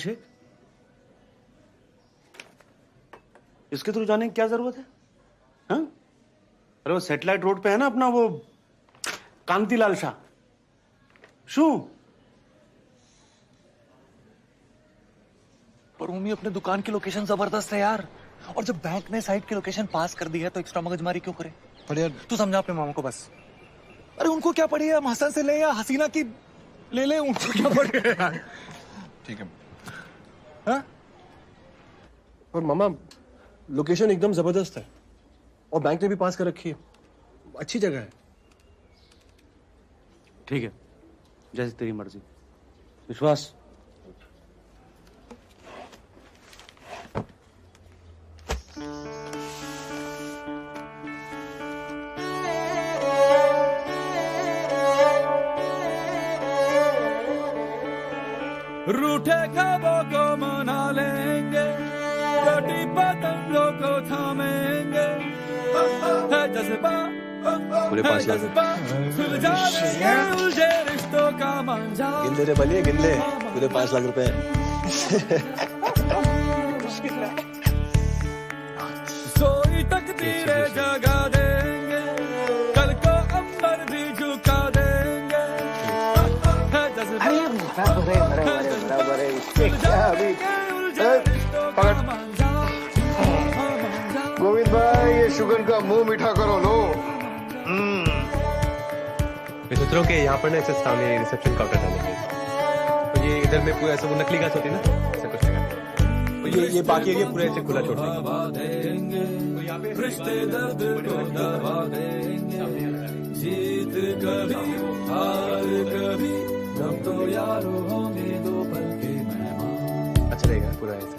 [SPEAKER 2] हैंडशेक? इसके थ्रू जाने की क्या जरूरत है? हाँ? अरे वो सैटेलाइट रोड पे है ना अपना वो कांतिलाल शाह। शू?
[SPEAKER 5] पर मम्मी अपने दुकान की लोकेशन जबरदस्त है यार, और जब बैंक ने साइट की लोकेशन पास कर दी है तो एक्स्ट्रा मगजमारी क्यों करे? पर यार तू समझा अपने मामा को बस। अरे उनको क्या पड़ी है, हम हसन से ले या हसीना की ले ले, उनको क्या पड़ी है यार। ठीक है। हाँ?
[SPEAKER 7] और मामा लोकेशन एकदम जबरदस्त है और बैंक ने भी पास कर रखी है, अच्छी जगह है।
[SPEAKER 2] ठीक है, जैसे तेरी मर्जी। विश्वास।
[SPEAKER 18] रूठे ख्वाबों को मना लेंगे, कटी पतंगों को थामेंगे, है जज्बा
[SPEAKER 7] पूरे 5 लाख
[SPEAKER 18] सुलझाएंगे उलझे रिश्तों का मांझा।
[SPEAKER 7] गिन दे बलिए, गिन दे, पूरे 5 लाख रुपए।
[SPEAKER 18] सोई तकदीरें जगा देंगे, कल को अंबर भी झुका देंगे, है जज्बा
[SPEAKER 16] गोविंद भाई ये शुगर का मुंह मीठा करो लो।
[SPEAKER 4] मैं सोच रहा हूँ कि यहाँ पर ना ऐसे सामने रिसेप्शन काउंटर डालेंगे, तो ये इधर में पूरा ऐसा वो नकली घास होती है ना, ऐसा कुछ लगा, तो ये बाकी एरिया पूरा ऐसे खुला छोड़ देंगे। तो यहाँ पे
[SPEAKER 18] रिश्ते दर्द को दबा देंगे, जीत कभी हार कभी, हम तो यारो होंगे दो पल के मेहमान।
[SPEAKER 4] अच्छा रहेगा पूरा ऐसा।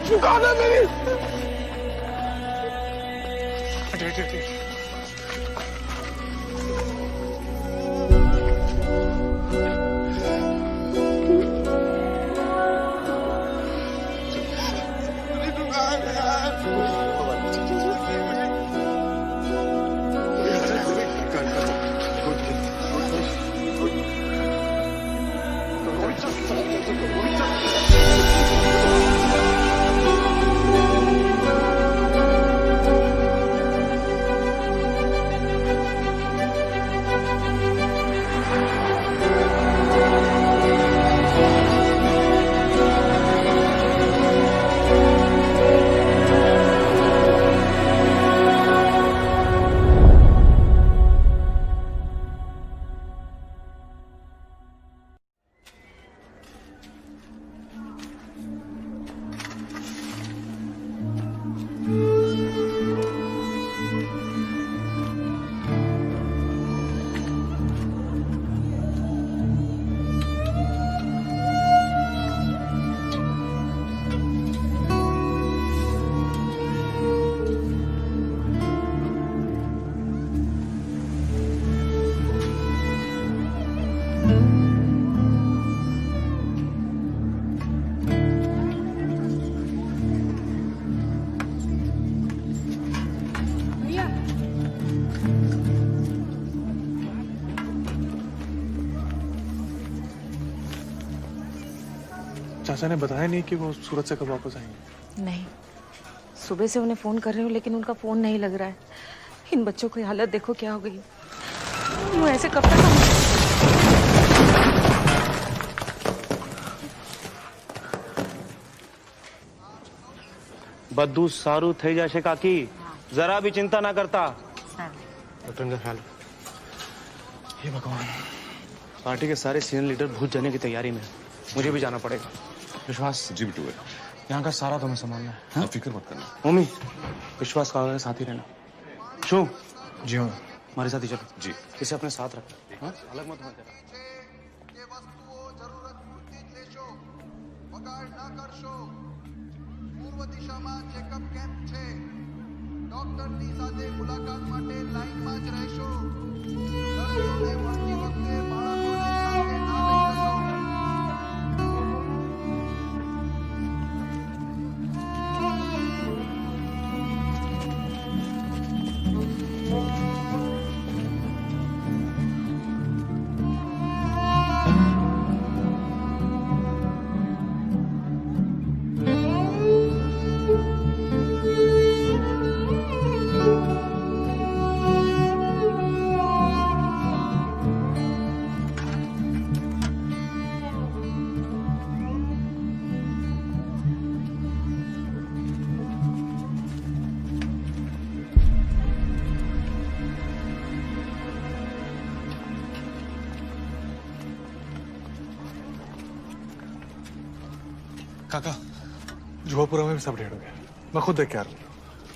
[SPEAKER 18] दुकान है मेरी।
[SPEAKER 1] चाचा ने बताया नहीं कि वो सूरत से कब वापस आएंगे?
[SPEAKER 14] नहीं, सुबह से उन्हें फोन कर रही हूँ लेकिन उनका फोन नहीं लग रहा है। इन बच्चों की हालत देखो क्या हो गई। वो ऐसे कब तक
[SPEAKER 2] बद्दू सारू થઈ જશે કાકી, जरा भी चिंता ना करता। हे भगवान, पार्टी के सारे सीनियर लीडर भूत जाने की तैयारी में, मुझे भी जाना पड़ेगा। विश्वास
[SPEAKER 19] जी बिट्टू है,
[SPEAKER 2] यहाँ का सारा तुम्हें संभालना है।
[SPEAKER 19] हाँ? फिक्र मत करना।
[SPEAKER 2] मम्मी, विश्वास का साथ ही रहना। शो
[SPEAKER 1] जी हाँ,
[SPEAKER 2] हमारे साथ ही चलो।
[SPEAKER 19] जी,
[SPEAKER 2] इसे अपने साथ रखो। हाँ? अलग मत होना।
[SPEAKER 20] પૂર્વ દિશામાં ચેકઅપ કેમ્પ છે. ડોક્ટરની સાથે મુલાકાત માટે લાઈનમાં જ રહેશો. દર્દીઓને મળતી વખતે બાળકોને સાથે ના લઈ જશો.
[SPEAKER 5] काका, जुआपुरा में भी सब डेढ़ हो गया। मैं खुद देख के आ रहा हूँ।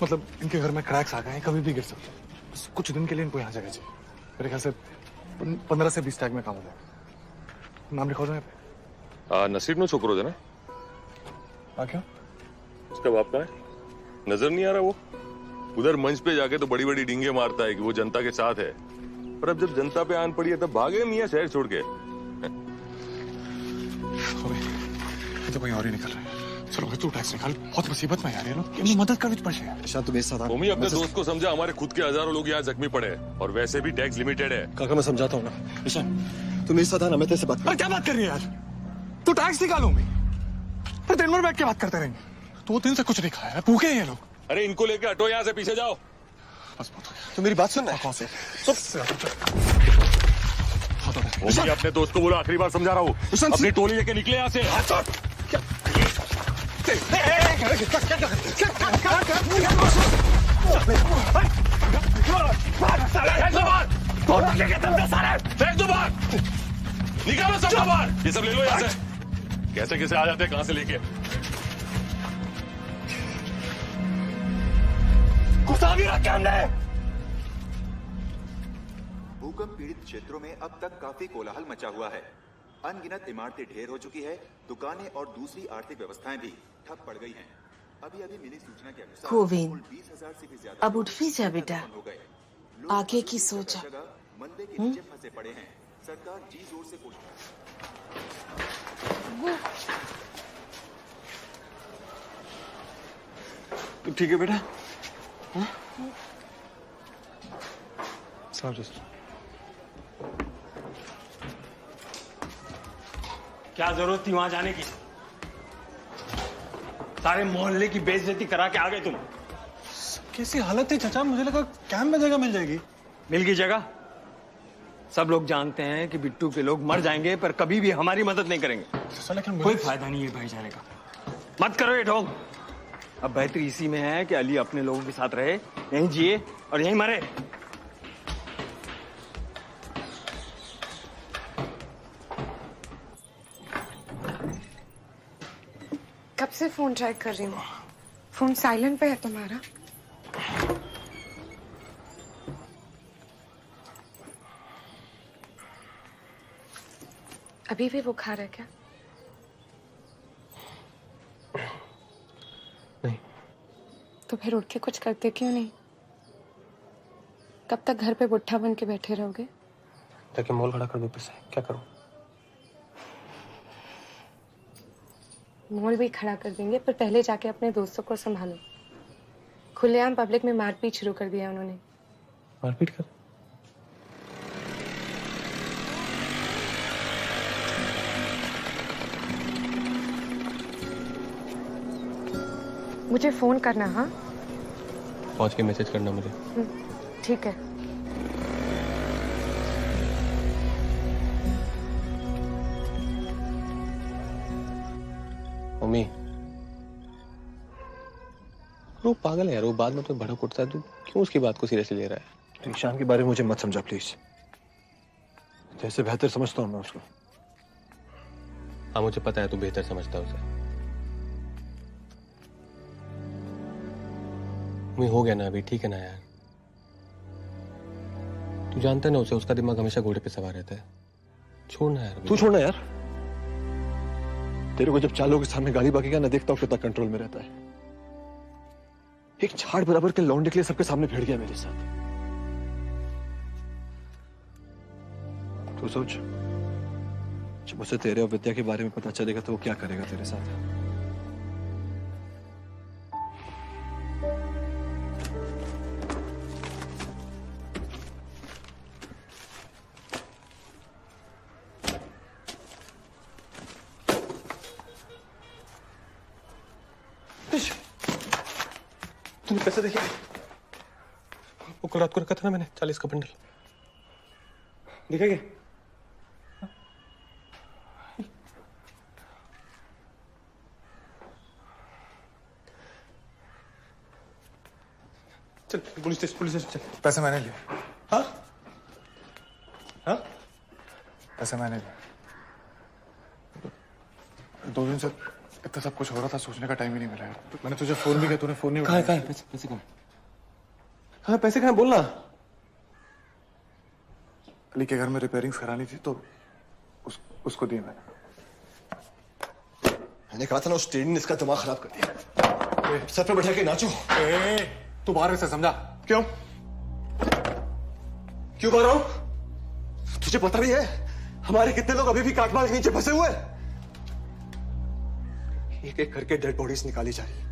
[SPEAKER 5] मतलब इनके घर में क्रैक्स आ गए हैं, कभी भी गिर सकते हैं। बस कुछ दिन के लिए इनको यहाँ जगह चाहिए। मेरे ख्याल से 15 से 20 टैग में काम हो जाएगा। नाम लिखवा दो यहाँ पे।
[SPEAKER 19] नसीब नो छोकरो है ना?
[SPEAKER 5] क्या?
[SPEAKER 19] उसका बाप कहाँ है? नजर नहीं आ रहा वो? उधर मंच पे जाके तो बड़ी बड़ी डींगे मारता है कि वो जनता के साथ है, पर अब जब जनता पे आन पड़ी है तब भागे मियाँ शहर छोड़ के।
[SPEAKER 5] तो कोई और ही निकल रहा है। चलो तू टैक्स निकाल, बहुत मुसीबत में यार ये लोग। इनकी मदद करनी पड़े।
[SPEAKER 7] ईशान तुम मेरे साथ आ।
[SPEAKER 19] मम्मी अपने दोस्त को समझा, हमारे खुद के हजारों लोग यहाँ जख्मी पड़े और वैसे भी टैक्स लिमिटेड है।
[SPEAKER 7] काका मैं समझाता हूँ ना। ईशान तुम मेरे साथ आना, मैं तेरे से बात।
[SPEAKER 5] अरे क्या बात कर रही है यार? तू टैक्स निकालूंगी फिर दिन भर बैठ के बात करते रहेंगे। 2 दिन से कुछ नहीं खाया, भूखे हैं ये लोग।
[SPEAKER 19] अरे इनको लेके हटो यहाँ से, पीछे जाओ।
[SPEAKER 5] बस बहुत हो गया।
[SPEAKER 7] तू मेरी बात सुन रहा है?
[SPEAKER 5] कौन से?
[SPEAKER 19] मम्मी अपने दोस्त को बोलो, आखिरी बार समझा रहा हूँ, अपनी टोली लेके निकले यहाँ से। निकालो सब बाहर, ये सब ले लो यहाँ से। कैसे कैसे आ जाते हैं, कहाँ से लेके?
[SPEAKER 20] गुस्सा भी रखा हमने। भूकंप पीड़ित क्षेत्रों में अब तक काफी कोलाहल मचा हुआ है। अनगिनत इमारतें ढेर हो चुकी है, दुकानें और दूसरी आर्थिक व्यवस्थाएं भी ठप पड़ गई हैं। अभी मिली सूचना के अनुसार
[SPEAKER 21] गोविंद,
[SPEAKER 20] 20,000 से भी ज्यादा
[SPEAKER 21] अब उठ भी जा बेटा, आगे की सोचा।
[SPEAKER 20] मंदे के नीचे फंसे पड़े हैं। सरकार जी जोर से कोशिश।
[SPEAKER 7] ठीक है बेटा?
[SPEAKER 12] क्या जरूरत थी वहां जाने की? सारे मोहल्ले की बेइज्जती करा के आ गए तुम।
[SPEAKER 7] कैसी हालत थी चाचा? मुझे लगा कैंप में जगह मिल जाएगी।
[SPEAKER 12] मिल गई जगह? सब लोग जानते हैं कि बिट्टू के लोग मर जाएंगे पर कभी भी हमारी मदद नहीं करेंगे।
[SPEAKER 5] लेकिन
[SPEAKER 12] कोई फायदा नहीं है भाईचारे का। मत करो ये ढोंग। अब बेहतरी इसी में है कि अली अपने लोगों के साथ रहे, यहीं जिए और यहीं मरे।
[SPEAKER 11] कब से फोन ट्राई कर रही हूँ, फोन साइलेंट पे है तुम्हारा। अभी भी बुखार है क्या?
[SPEAKER 4] नहीं।
[SPEAKER 11] तो फिर उठ के कुछ करते क्यों नहीं? कब तक घर पे बुट्ठा बन के बैठे रहोगे?
[SPEAKER 4] जाके मॉल खड़ा कर दो, पैसे क्या करूं?
[SPEAKER 11] मॉल भी खड़ा कर देंगे, पर पहले जाके अपने दोस्तों को संभालो। खुलेआम पब्लिक में मारपीट शुरू कर दिया उन्होंने।
[SPEAKER 4] मारपीट कर?
[SPEAKER 11] मुझे फोन करना। हाँ
[SPEAKER 4] पहुंच के मैसेज करना मुझे।
[SPEAKER 11] ठीक है।
[SPEAKER 4] मम्मी वो पागल है यार, वो बाद में तो भड़क उठता है, तू क्यों उसकी बात को सीरियसली ले रहा है?
[SPEAKER 7] ईशान के बारे में मुझे मत समझा प्लीज, जैसे बेहतर समझता हूँ मैं उसको।
[SPEAKER 4] हाँ मुझे पता है तू बेहतर समझता है उसे। मैं हो गया ना अभी, ठीक है ना यार? तू जानता है ना उसे, उसका दिमाग हमेशा घोड़े पे सवार रहता है। छोड़ना यार।
[SPEAKER 7] तू छोड़ना यार। तेरे को जब चालों के सामने गाड़ी बाकी ना देखता हूँ कितना कंट्रोल में रहता है। एक झाड़ बराबर के लौंडे के लिए सबके सामने भिड़ गया मेरे साथ। तू सोच, जब उसे तेरे और विद्या के बारे में पता चलेगा तो वो क्या करेगा तेरे साथ।
[SPEAKER 4] तुमने पैसे देखे? वो कल रात को रखा था ना मैंने, 40 का बंडल। देखा क्या? चल पुलिस स्टेशन चल।
[SPEAKER 1] पैसे मैंने लिए।
[SPEAKER 4] हाँ हाँ
[SPEAKER 1] पैसे मैंने लिए। 2 दिन से इतना सब कुछ हो रहा था, सोचने का टाइम ही नहीं मिला यार। मैंने तुझे फोन भी किया, तूने फोन नहीं उठाया।
[SPEAKER 4] कहाँ पैसे कहाँ? हाँ पैसे कहाँ बोलना।
[SPEAKER 1] अली के घर में रिपेयरिंग्स करानी थी तो उसको दिए
[SPEAKER 7] मैंने कहा था ना, उस ट्रेन ने इसका दिमाग खराब कर दिया। सर पे बैठा के नाचो।
[SPEAKER 1] तू बाहर से समझा
[SPEAKER 7] क्यों बाहर रहा हूं? तुझे पता भी है हमारे कितने लोग अभी भी काटमाल के नीचे फंसे हुए हैं? एक एक करके डेड बॉडीज निकाली जा रही है।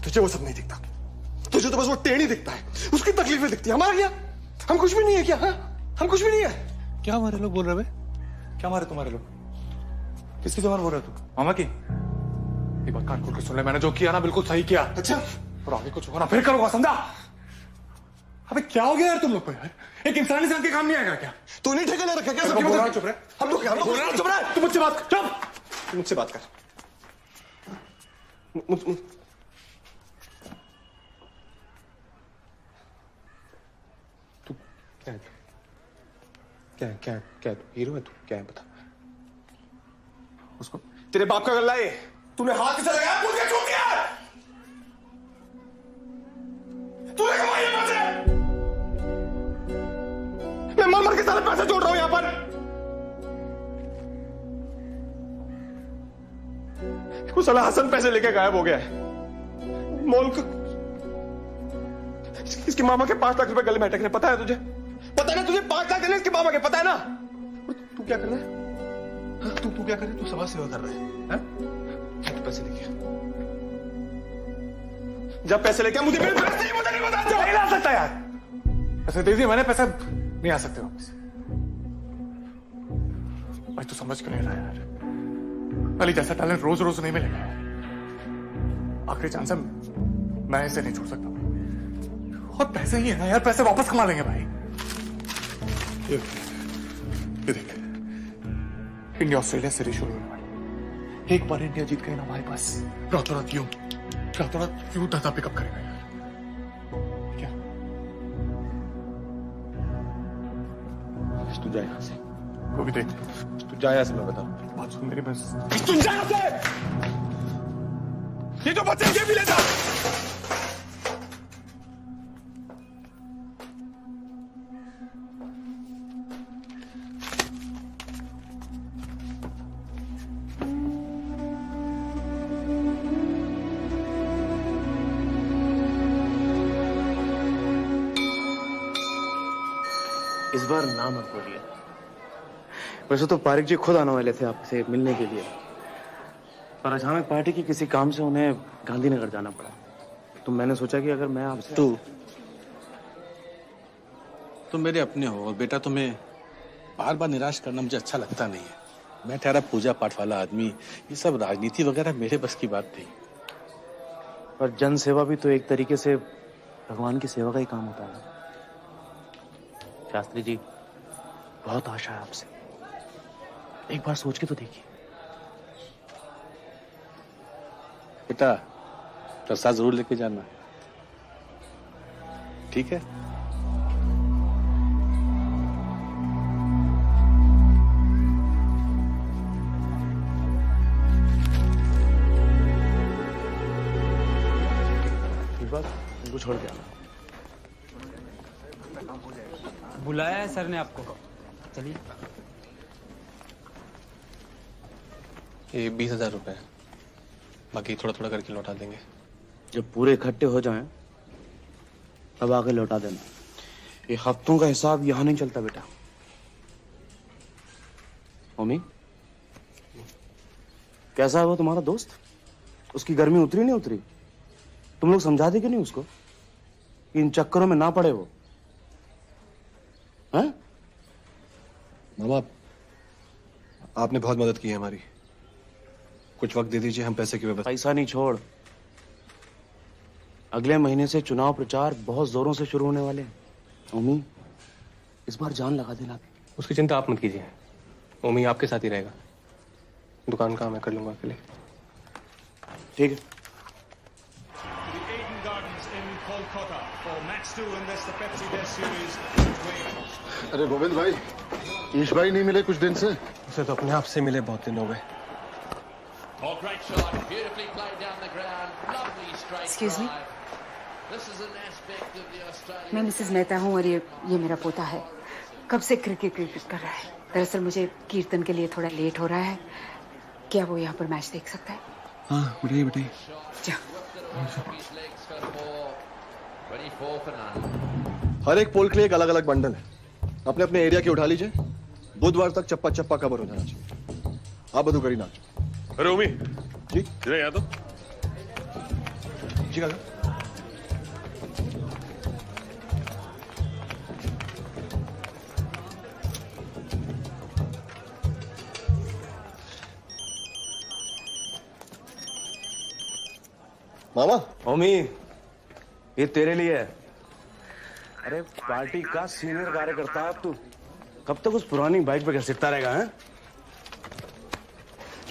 [SPEAKER 7] तुझे वो सब नहीं दिखता, तुझे तो बस वो टेढ़ी दिखता है, उसकी तकलीफें दिखती है। हमारा क्या? हम कुछ भी नहीं है क्या? हाँ? हम कुछ भी नहीं है
[SPEAKER 1] क्या? हमारे लोग बोल रहे बे? क्या मारे तुम्हारे लोग? किसकी जबान बोल रहा तू? मामा की? एक बात कान खोल के सुन ले, मैंने जो किया ना बिल्कुल सही किया।
[SPEAKER 7] अच्छा,
[SPEAKER 1] और आगे कुछ होगा ना फिर करूंगा, समझा? अबे क्या हो गया यार तुम लोग को यार? एक इंसान इंसान के काम नहीं आएगा क्या?
[SPEAKER 7] तू नहीं ठेका ले रखा क्या?
[SPEAKER 1] चुप रहे।
[SPEAKER 7] हम लोग चुप रहे।
[SPEAKER 1] तू मुझसे बात कर। चुप।
[SPEAKER 7] मुझसे बात कर।
[SPEAKER 4] तू क्या है? क्या हीरो है तू? क्या है बता।
[SPEAKER 1] उसको
[SPEAKER 7] तेरे बाप का गल्ला है, तूने हाथ किसे लगाया? पूछ के क्यों किया? तूने कमाई है पैसे? मैं मर मर के सारे पैसे जोड़ रहा हूं यहां पर। कुछ साला हसन पैसे लेके गायब हो गया है। मॉल का इसकी मामा के 5 लाख रुपए गले में अटक रहे। पता है तुझे? पता है ना तुझे? 5 लाख देने इसकी मामा के, पता है ना? तू क्या कर रहा है? तू क्या कर रहा है? तू समाज सेवा कर रहा है? तू पैसे लेके जब पैसे लेके मुझे नहीं ला सकता यार।
[SPEAKER 1] पैसे दे दिए मैंने, पैसे नहीं आ सकते वापस। भाई तू समझ क्यों नहीं रहा यार? अली जैसा टैलेंट रोज रोज नहीं मिलेगा। आखिरी चांस है, मैं इसे नहीं छोड़ सकता। और पैसे ही है ना यार, पैसे वापस कमा लेंगे भाई। ये देख, इंडिया ऑस्ट्रेलिया सीरीज शुरू होने वाली। एक बार इंडिया जीत गई ना हमारे पास, रातों रात यूं धंधा पिकअप करेगा यार। क्या?
[SPEAKER 4] तू जा यहाँ से।
[SPEAKER 1] वो भी देख,
[SPEAKER 4] तू जा यहाँ से, मैं बता।
[SPEAKER 1] बात सुन मेरी बस।
[SPEAKER 7] तू जा यहाँ से। ये तो बच्चे ये भी ले जा।
[SPEAKER 2] इस बार ना मत बोलिए। वैसे तो पारिक जी खुद आने वाले थे आपसे मिलने के लिए, पर अचानक पार्टी की किसी काम से उन्हें गांधीनगर जाना पड़ा। तो मैंने सोचा कि अगर मैं आपसे
[SPEAKER 6] तुम मेरे अपने हो और बेटा तुम्हें बार बार निराश करना मुझे अच्छा लगता नहीं है। मैं ठहरा पूजा पाठ वाला आदमी, ये सब राजनीति वगैरह मेरे बस की बात नहीं।
[SPEAKER 2] पर जन सेवा भी तो एक तरीके से भगवान की सेवा का ही काम होता है ना। शास्त्री जी, बहुत आशा है आपसे, एक बार सोच के तो देखिए।
[SPEAKER 5] बेटा प्रसाद जरूर लेके जाना, ठीक है?
[SPEAKER 2] इनको छोड़ के आना।
[SPEAKER 3] बुलाया है सर ने आपको, चलिए।
[SPEAKER 4] ये 20,000 रुपए, बाकी थोड़ा थोड़ा करके लौटा देंगे।
[SPEAKER 2] जब पूरे इकट्ठे हो जाएं, तब आके लौटा देना। ये हफ्तों का हिसाब यहाँ नहीं चलता बेटा। मम्मी, कैसा है वो तुम्हारा दोस्त? उसकी गर्मी उतरी नहीं उतरी? तुम लोग समझा दे क्यों नहीं उसको कि इन चक्करों में ना पड़े वो? हैं?
[SPEAKER 5] मामा, आपने बहुत मदद की है हमारी, कुछ वक्त दे दीजिए, हम पैसे की व्यवस्था।
[SPEAKER 2] पैसा नहीं छोड़, अगले महीने से चुनाव प्रचार बहुत जोरों से शुरू होने वाले हैं। ओमी, इस बार जान लगा देना।
[SPEAKER 4] उसकी चिंता आप मत कीजिए, ओमी आपके साथ ही रहेगा। दुकान का मैं कर लूंगा अकेले।
[SPEAKER 2] ठीक है।
[SPEAKER 16] अरे गोविंद भाई, ईश भाई नहीं मिले कुछ दिन से?
[SPEAKER 4] उसे तो अपने आप से मिले बहुत दिन हो गए।
[SPEAKER 14] एक्सक्यूज मी, मैं मिसेस मेहता हूँ और ये मेरा पोता है। कब से क्रिकेट कर रहा है। दरअसल मुझे कीर्तन के लिए थोड़ा लेट हो रहा है, क्या वो यहाँ पर मैच देख सकता है?
[SPEAKER 5] हाँ बताइए बताइए। हर एक पोल के लिए एक अलग अलग बंडल है, अपने अपने एरिया के उठा लीजिए। बुधवार तक चप्पा चप्पा कवर हो जाना चाहिए। आप बधु करी नाच।
[SPEAKER 19] अरे ओमी
[SPEAKER 5] जी
[SPEAKER 19] इधर यहाँ तो
[SPEAKER 5] जी। मामा।
[SPEAKER 2] ओमी, ये तेरे लिए है। अरे पार्टी का सीनियर कार्यकर्ता है तू, कब तक उस पुरानी बाइक पे घसीटता रहेगा? हैं?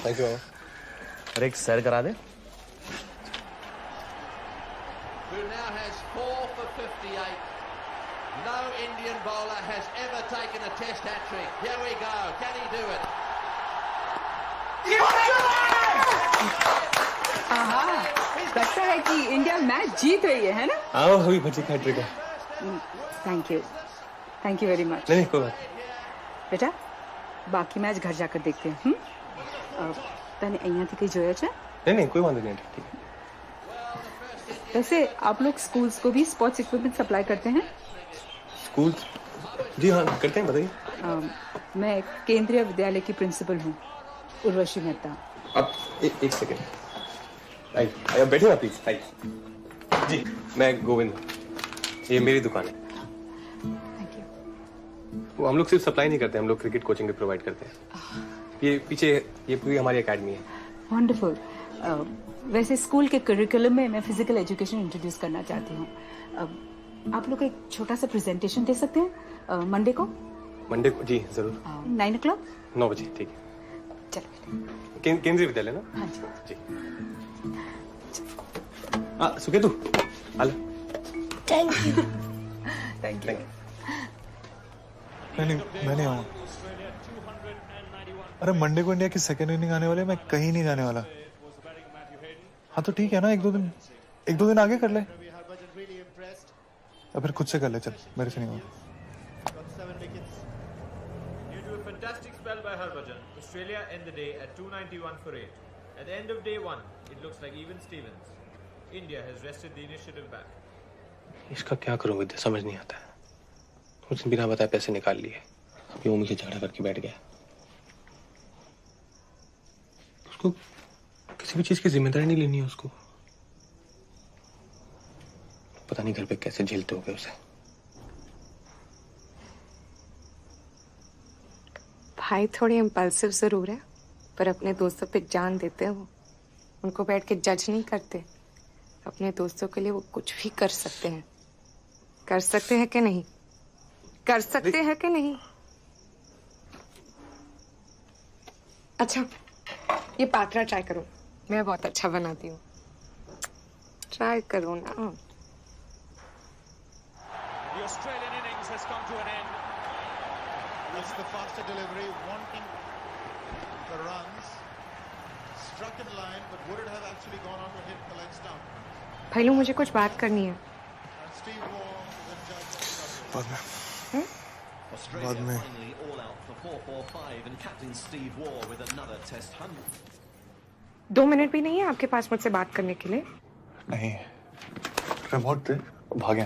[SPEAKER 4] Thank you.
[SPEAKER 2] अरे एक सैर करा दे।
[SPEAKER 22] Who now has 4 for 58. No Indian bowler has ever taken a test hat-trick. Here we go. Can he do it?
[SPEAKER 14] लगता है कि इंडिया मैच जीत रही है ना?
[SPEAKER 4] आओ हुई बच्ची का हैट्रिक है।
[SPEAKER 14] Thank you very much.
[SPEAKER 4] नहीं कोई बात।
[SPEAKER 14] बेटा बाकी मैच घर जाकर देखते हैं। तने અહીંયા થી કઈ જોયા છે?
[SPEAKER 4] नहीं कोई बात नहीं, ठीक है।
[SPEAKER 14] वैसे आप लोग स्कूल्स को भी स्पोर्ट्स इक्विपमेंट सप्लाई करते हैं?
[SPEAKER 4] स्कूल? जी हाँ करते हैं, बताइए।
[SPEAKER 14] मैं केंद्रीय विद्यालय की प्रिंसिपल हूँ, उर्वशी मेहता।
[SPEAKER 4] अब एक सेकेंड, बैठिए आप प्लीज। आइए जी, मैं गोविंद, ये मेरी दुकान है। वो हम लोग सिर्फ सप्लाई नहीं करते, हम लोग क्रिकेट कोचिंग भी प्रोवाइड करते हैं। ये पीछे ये पूरी हमारी एकेडमी है।
[SPEAKER 14] वंडरफुल। वैसे स्कूल के करिकुलम में मैं फिजिकल एजुकेशन इंट्रोड्यूस करना चाहती हूँ। आप लोग एक छोटा सा प्रेजेंटेशन दे सकते हैं मंडे को?
[SPEAKER 4] मंडे को जी जरूर।
[SPEAKER 14] 9 o'clock?
[SPEAKER 4] 9 बजे, ठीक है।
[SPEAKER 14] चलो।
[SPEAKER 4] केंद्रीय विद्यालय ना?
[SPEAKER 14] हाँ जी।
[SPEAKER 4] हाँ सुके तू आला।
[SPEAKER 8] Thank you.
[SPEAKER 14] Thank you.
[SPEAKER 5] मैं नहीं आऊंगा। अरे मंडे को इंडिया की सेकेंड इनिंग आने वाले, मैं कहीं नहीं जाने वाला। हाँ तो ठीक है ना, एक दो दिन आगे कर ले, या फिर खुद से कर ले। चल मेरे से नहीं होगा।
[SPEAKER 23] Fantastic spell by Harbhajan. Australia end the day at 291 for 8. At the end of day 1, it looks like even Stevens. India has wrested the initiative back.
[SPEAKER 4] इसका क्या करूं विद्या, समझ नहीं आता है। उसने बिना बताए पैसे निकाल लिए, अभी वो मुझे झगड़ा करके बैठ गया। उसको किसी भी चीज की जिम्मेदारी नहीं लेनी है उसको। पता नहीं घर पे कैसे झेलते होंगे उसे।
[SPEAKER 11] भाई थोड़े इम्पल्सिव जरूर है, पर अपने दोस्तों पे जान देते हो। उनको बैठ के जज नहीं करते, अपने दोस्तों के लिए वो कुछ भी कर सकते हैं। कर सकते हैं कि नहीं? कर सकते हैं कि नहीं? अच्छा, ये पात्रा ट्राई करो, मैं बहुत अच्छा बनाती हूँ। ट्राई करो ना।
[SPEAKER 9] The Australian innings has come to an end. That's the faster delivery, wanting the runs. Struck in line, but would it have actually gone on to hit the leg stump?
[SPEAKER 11] भाईलू, मुझे कुछ बात करनी है।
[SPEAKER 9] And Steve Waugh then judged
[SPEAKER 1] बाद में।
[SPEAKER 10] Australia finally all out for 4-4-5 and captain Steve Waugh with another test 100.
[SPEAKER 11] 2 minute भी नहीं है आपके पास मुझसे बात करने के लिए?
[SPEAKER 1] नहीं, रिमोट दे, भागे।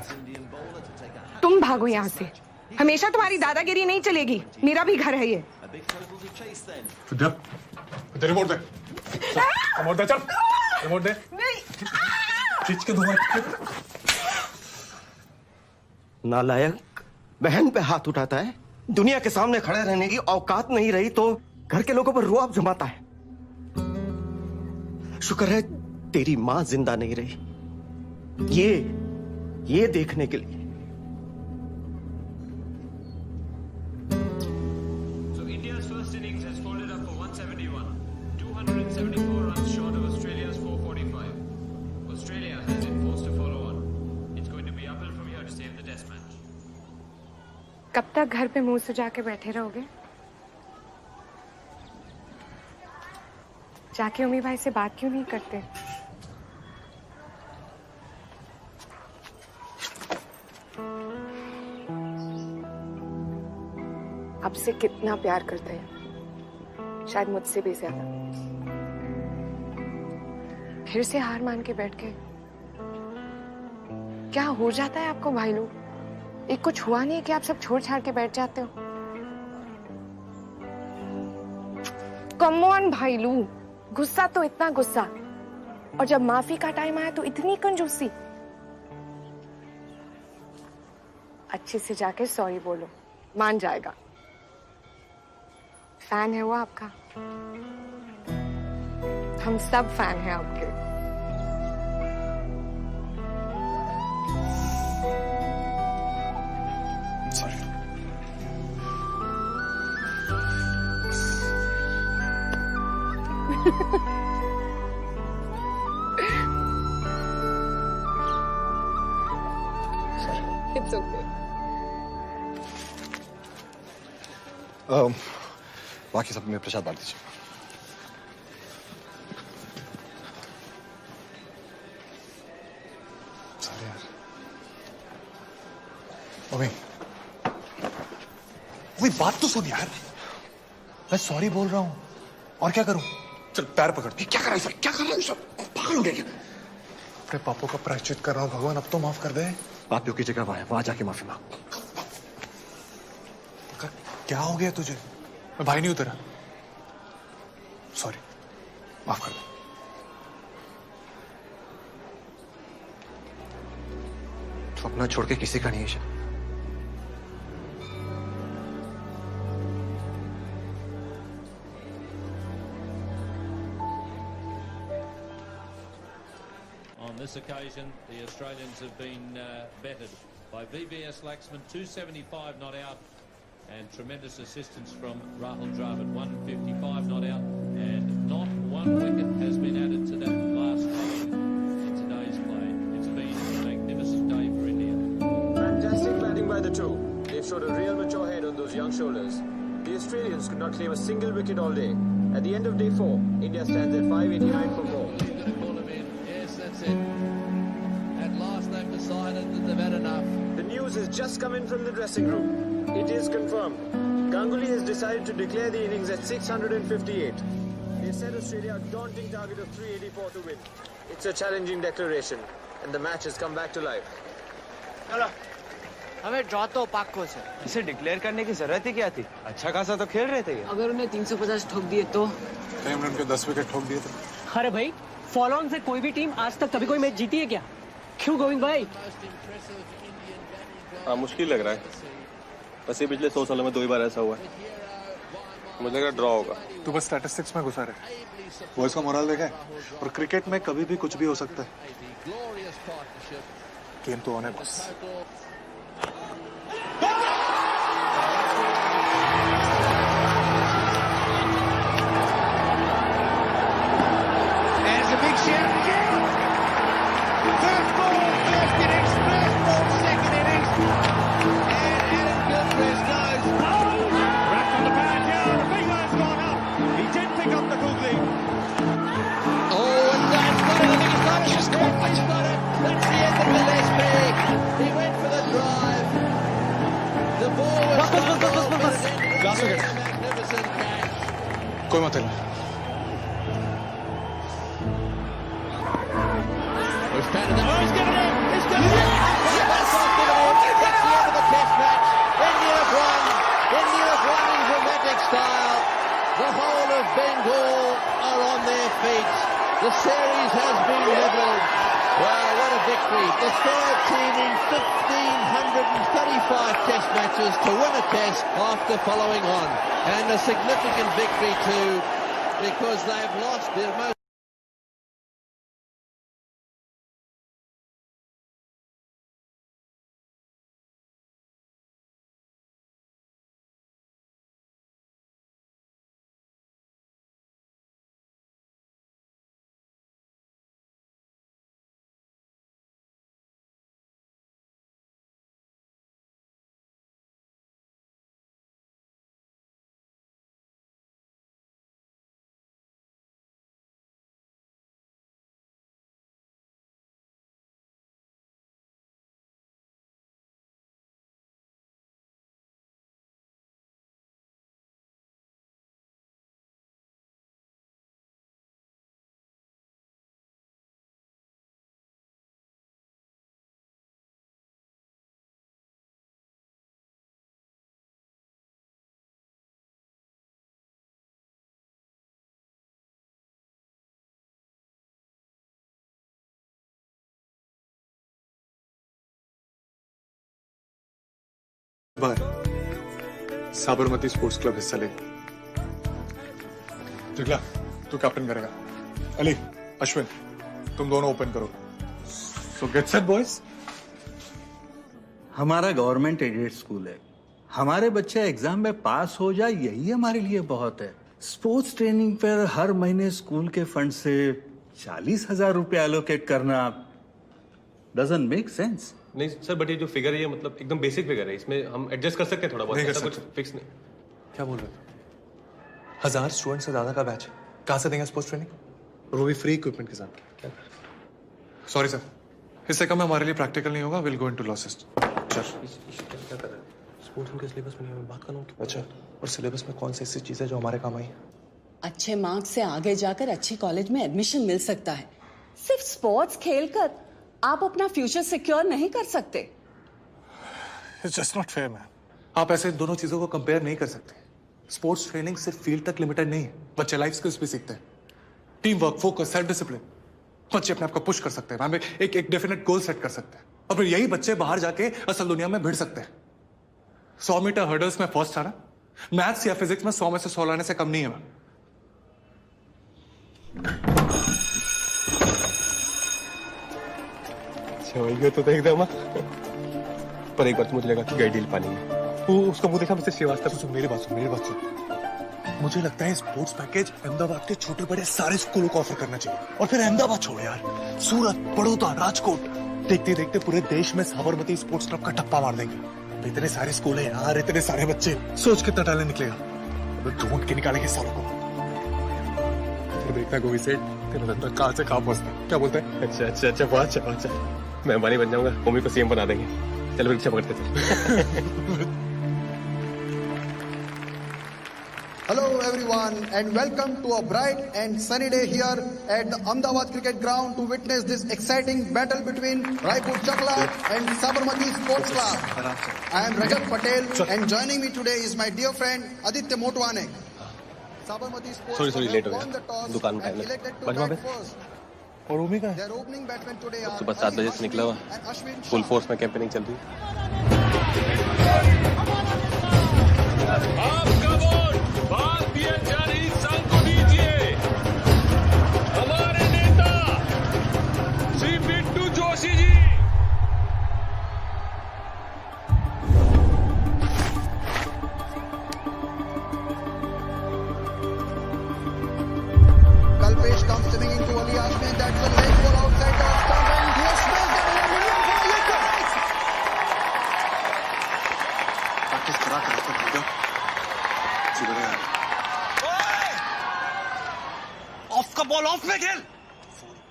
[SPEAKER 11] तुम भागो यहाँ से। हमेशा तुम्हारी दादागिरी नहीं चलेगी। मेरा भी घर है ये।
[SPEAKER 5] रिमोट दे, रिमोट दे, चल, रिमोट दे। खींच के दूंगा।
[SPEAKER 7] नालायक बहन पे हाथ उठाता है, दुनिया के सामने खड़े रहने की औकात नहीं रही तो घर के लोगों पर रुआब जमाता है। शुक्र है तेरी मां जिंदा नहीं रही, ये देखने के लिए।
[SPEAKER 23] So India's first innings has folded up for 171, 274 runs short of Australia's 445. Australia has been forced to follow on. It's going to be uphill from here to save the test match.
[SPEAKER 11] कब तक घर पे मुंह सुजा के बैठे रहोगे? जाके उम्मी भाई से बात क्यों नहीं करते? आपसे कितना प्यार करते हैं, शायद मुझसे भी ज्यादा। फिर से हार मान के बैठ गए। क्या हो जाता है आपको भाई लोग? एक कुछ हुआ नहीं है कि आप सब छोड़ छाड़ के बैठ जाते हो? कम ऑन भाईलू, गुस्सा तो इतना गुस्सा, और जब माफी का टाइम आया तो इतनी कंजूसी। अच्छे से जाके सॉरी बोलो, मान जाएगा। फैन है वो आपका, हम सब फैन हैं आपके।
[SPEAKER 1] सॉरी।
[SPEAKER 11] It's okay.
[SPEAKER 5] बाकी सब में प्रसाद बांट दीजिए। सॉरी यार। अबे, वही बात तो सुन यार। मैं सॉरी बोल रहा हूँ, और क्या करूँ? चल पैर पकड़। क्या कर रहा है सर? क्या कर रहा है सर? पागल हो गया क्या? अपने पापों का प्रायश्चित कर रहा हूँ भगवान, अब तो माफ कर दे। पापियों की जगह वहां जाके माफी मांग। क्या हो गया तुझे? मैं भाई नहीं हूं तेरा। सॉरी, माफ कर दो। तो अपना छोड़ के किसी का नहीं है।
[SPEAKER 22] On this occasion, the Australians have been bettered by VVS Laxman, 275 not out, and tremendous assistance from Rahul Dravid, 155 not out, and not one wicket has been added to that last over in today's play. It's been a magnificent day for India.
[SPEAKER 23] Fantastic batting by the two. They've showed a real mature head on those young shoulders. The Australians could not claim a single wicket all day. At the end of day 4, India stands at 589 for 4.
[SPEAKER 22] Yes, that's it. At last they've decided that they've had enough.
[SPEAKER 23] The news has just come in from the dressing room. It is confirmed. Ganguly has decided to declare the innings at 658. They set Australia a daunting target of 384 to win. It's a challenging declaration, and the match has come back to life.
[SPEAKER 13] हमें ड्रॉ तो पाक्को से।
[SPEAKER 12] इसे डिक्लेयर करने की जरूरत ही क्या थी? अच्छा खासा तो खेल रहे थे ये।
[SPEAKER 13] अगर उन्हें 350 ठोक दिए तो?
[SPEAKER 5] हमने उनके 10 विकेट ठोक दिए थे।
[SPEAKER 13] अरे भाई, फॉलो ऑन से कोई भी टीम आज तक कभी कोई मैच जीती है क्या? क्यों गोविंद भाई?
[SPEAKER 4] हाँ, मुश्किल लग रहा है। बस ये पिछले 100 सालों में 2 ही बार ऐसा हुआ है।
[SPEAKER 19] मुझे लगा ड्रॉ होगा।
[SPEAKER 1] तू बस स्टैटिस्टिक्स में घुसा रहे। बॉयज का मोरल देखा है, और क्रिकेट में कभी भी कुछ भी हो सकता है। गेम तो ऑन है बस। कोई मत नहीं।
[SPEAKER 10] The whole of Bengal are on their feet. The series has been levelled. Wow, what a victory. The third team in 1,535 test matches to win a test after following on. And a significant victory too, because they've lost their most
[SPEAKER 1] bar Sabarmati sports club हिस्सा ले। जिगला तू कैप्टन करेगा, अली अश्विन तुम दोनों ओपन करो। सो गेट सेट बॉयज।
[SPEAKER 6] हमारा गवर्नमेंट एडेड स्कूल है, हमारे बच्चे एग्जाम में पास हो जाए यही हमारे लिए बहुत है। स्पोर्ट्स ट्रेनिंग पर हर महीने स्कूल के फंड से 40,000 रुपए एलोकेट करना डजंट मेक सेंस।
[SPEAKER 4] नहीं सर, बट ये जो फिगर है ये मतलब एकदम बेसिक फिगर है, इसमें हम एडजस्ट कर सकते हैं थोड़ा बहुत,
[SPEAKER 1] नहीं कर
[SPEAKER 4] ऐसा कुछ
[SPEAKER 1] सकते।
[SPEAKER 4] फिक्स नहीं।
[SPEAKER 1] क्या बोल रहे थे? 1000 स्टूडेंट से ज्यादा का बैच कहाँ से देंगे स्पोर्ट्स ट्रेनिंग, और वो भी फ्री इक्विपमेंट के साथ। सॉरी सर, इससे कम हमारे लिए प्रैक्टिकल नहीं होगा। Will go into losses. चल
[SPEAKER 4] क्या कर रहा है? स्पोर्ट्स उनके सिलेबस में नहीं है, बात कर रहा हूँ।
[SPEAKER 1] अच्छा, और सिलेबस में कौन सी ऐसी चीज है जो हमारे काम आई?
[SPEAKER 21] अच्छे मार्क्स से आगे जाकर अच्छी कॉलेज में एडमिशन मिल सकता है। सिर्फ स्पोर्ट्स खेलकर आप अपना फ्यूचर सिक्योर नहीं कर सकते।
[SPEAKER 1] It's just not fair man. आप ऐसे दोनों चीजों को कंपेयर नहीं कर सकते। स्पोर्ट्स ट्रेनिंग सिर्फ फील्ड तक लिमिटेड नहीं है, बच्चे लाइफ स्किल्स भी सीखते हैं। Team work, focus, self discipline. बच्चे अपने आप को पुश कर सकते हैं, एक डेफिनेट गोल सेट कर सकते हैं, और फिर यही बच्चे बाहर जाके असल दुनिया में भिड़ सकते हैं। 100 मीटर हर्डल्स में फर्स्ट आना मैथ्स या फिजिक्स में 100 में से 100 लाने से कम नहीं है।
[SPEAKER 4] तो एकदम, पर एक बार तो मुझे लगा कि गई डील पानी में। वो उसका मुंह देखा, मिस्टर श्रीवास्तव।
[SPEAKER 1] मेरी बात सुन। मुझे लगता है स्पोर्ट्स पैकेज अहमदाबाद के छोटे बड़े सारे स्कूलों को ऑफर करना चाहिए। और फिर अहमदाबाद छोड़ो यार, सूरत, बड़ौदा, राजकोट, देखते देखते पूरे देश में साबरमती स्पोर्ट्स क्लब का टप्पा मार देंगे। इतने सारे स्कूल हैं यार, इतने सारे बच्चे, सोच कितना टैलेंट निकलेगा। ढूंढ के निकालेंगे सालों को। देखता गोवी सेठ, तेरा धंधा कहाँ से कहाँ पहुंचता है। क्या बोलते हैं?
[SPEAKER 4] अच्छा, बहुत अच्छा। मैं अंबानी बन जाऊंगा, मम्मी को सीएम बना देंगे। चलो रिक्शा पकड़ते थे।
[SPEAKER 15] Hello everyone and welcome to a bright and sunny day here at the Ahmedabad Cricket Ground to witness this exciting battle between Raipur Chakla and Sabarmati Sports Club. I am Rajat Patel and joining me today is my dear friend Aditya Motwane. Sabarmati Sports
[SPEAKER 4] Sorry,
[SPEAKER 15] Club
[SPEAKER 4] late हो
[SPEAKER 15] won the
[SPEAKER 4] गया।
[SPEAKER 15] toss
[SPEAKER 4] दुकान में
[SPEAKER 15] and
[SPEAKER 4] टाइम
[SPEAKER 15] elected
[SPEAKER 4] लगा।
[SPEAKER 15] to
[SPEAKER 4] बजवा
[SPEAKER 15] bat first.
[SPEAKER 1] और ओमी का
[SPEAKER 15] Their opening batsmen today are
[SPEAKER 4] सुबह 7 बजे से निकला हुआ, फुल फोर्स में कैंपेनिंग चल रही है।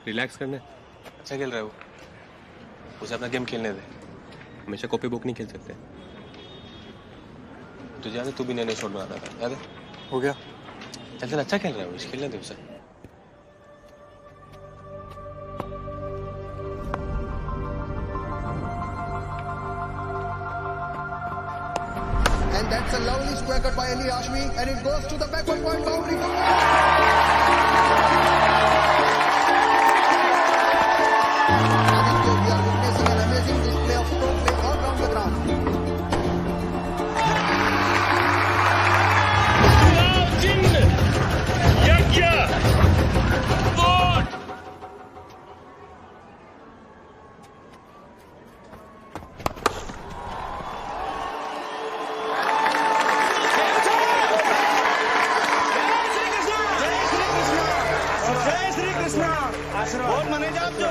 [SPEAKER 4] रिलैक्स करने। अच्छा खेल रहा है वो, उसे अपना गेम खेलने दे। हमेशा कॉपी बुक नहीं खेल सकते। तुझे याद है तू भी नए नए शॉट बनाता था, याद है?
[SPEAKER 1] हो गया।
[SPEAKER 4] चल चल, अच्छा खेल रहा है वो, खेलने दे उसे।
[SPEAKER 15] And that's a lovely square cut by Ali Hashmi, and it goes to the backward point boundary. Aditya, we are witnessing an amazing display of stroke play all around the ground.
[SPEAKER 2] बहुत मने जाप जो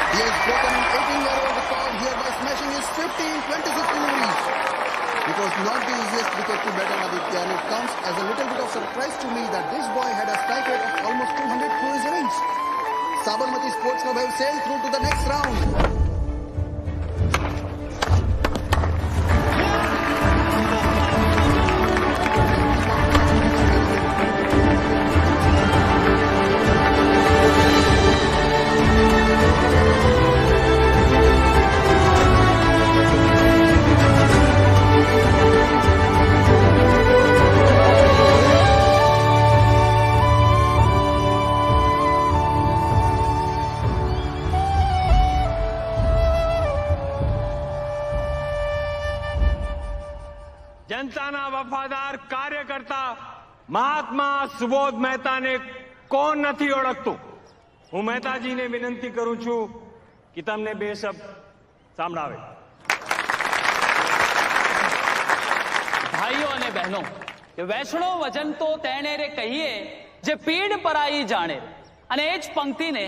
[SPEAKER 15] He has broken an 18-year-old record here by smashing his 15-26 deliveries. It was not the easiest wicket to bat on Aditya, and it comes as a little bit of surprise to me that this boy had a strike rate of almost 200 through his innings. Sabarmati Sports Club have sailed through to the next round.
[SPEAKER 12] जनताना वफादार कार्यकर्ता મહાત્મા સુબોધ મહેતાને કોણ નથી ઓળખતું? હું મહેતાજીને વિનંતી કરું છું કે તમને બે શબ્દ સંભળાવે।
[SPEAKER 17] ભાઈઓ અને બહેનો, વૈષ્ણો વચન તો તેણે રે કહીએ જે પીડ પરાઈ જાણે, અને એ જ પંક્તિને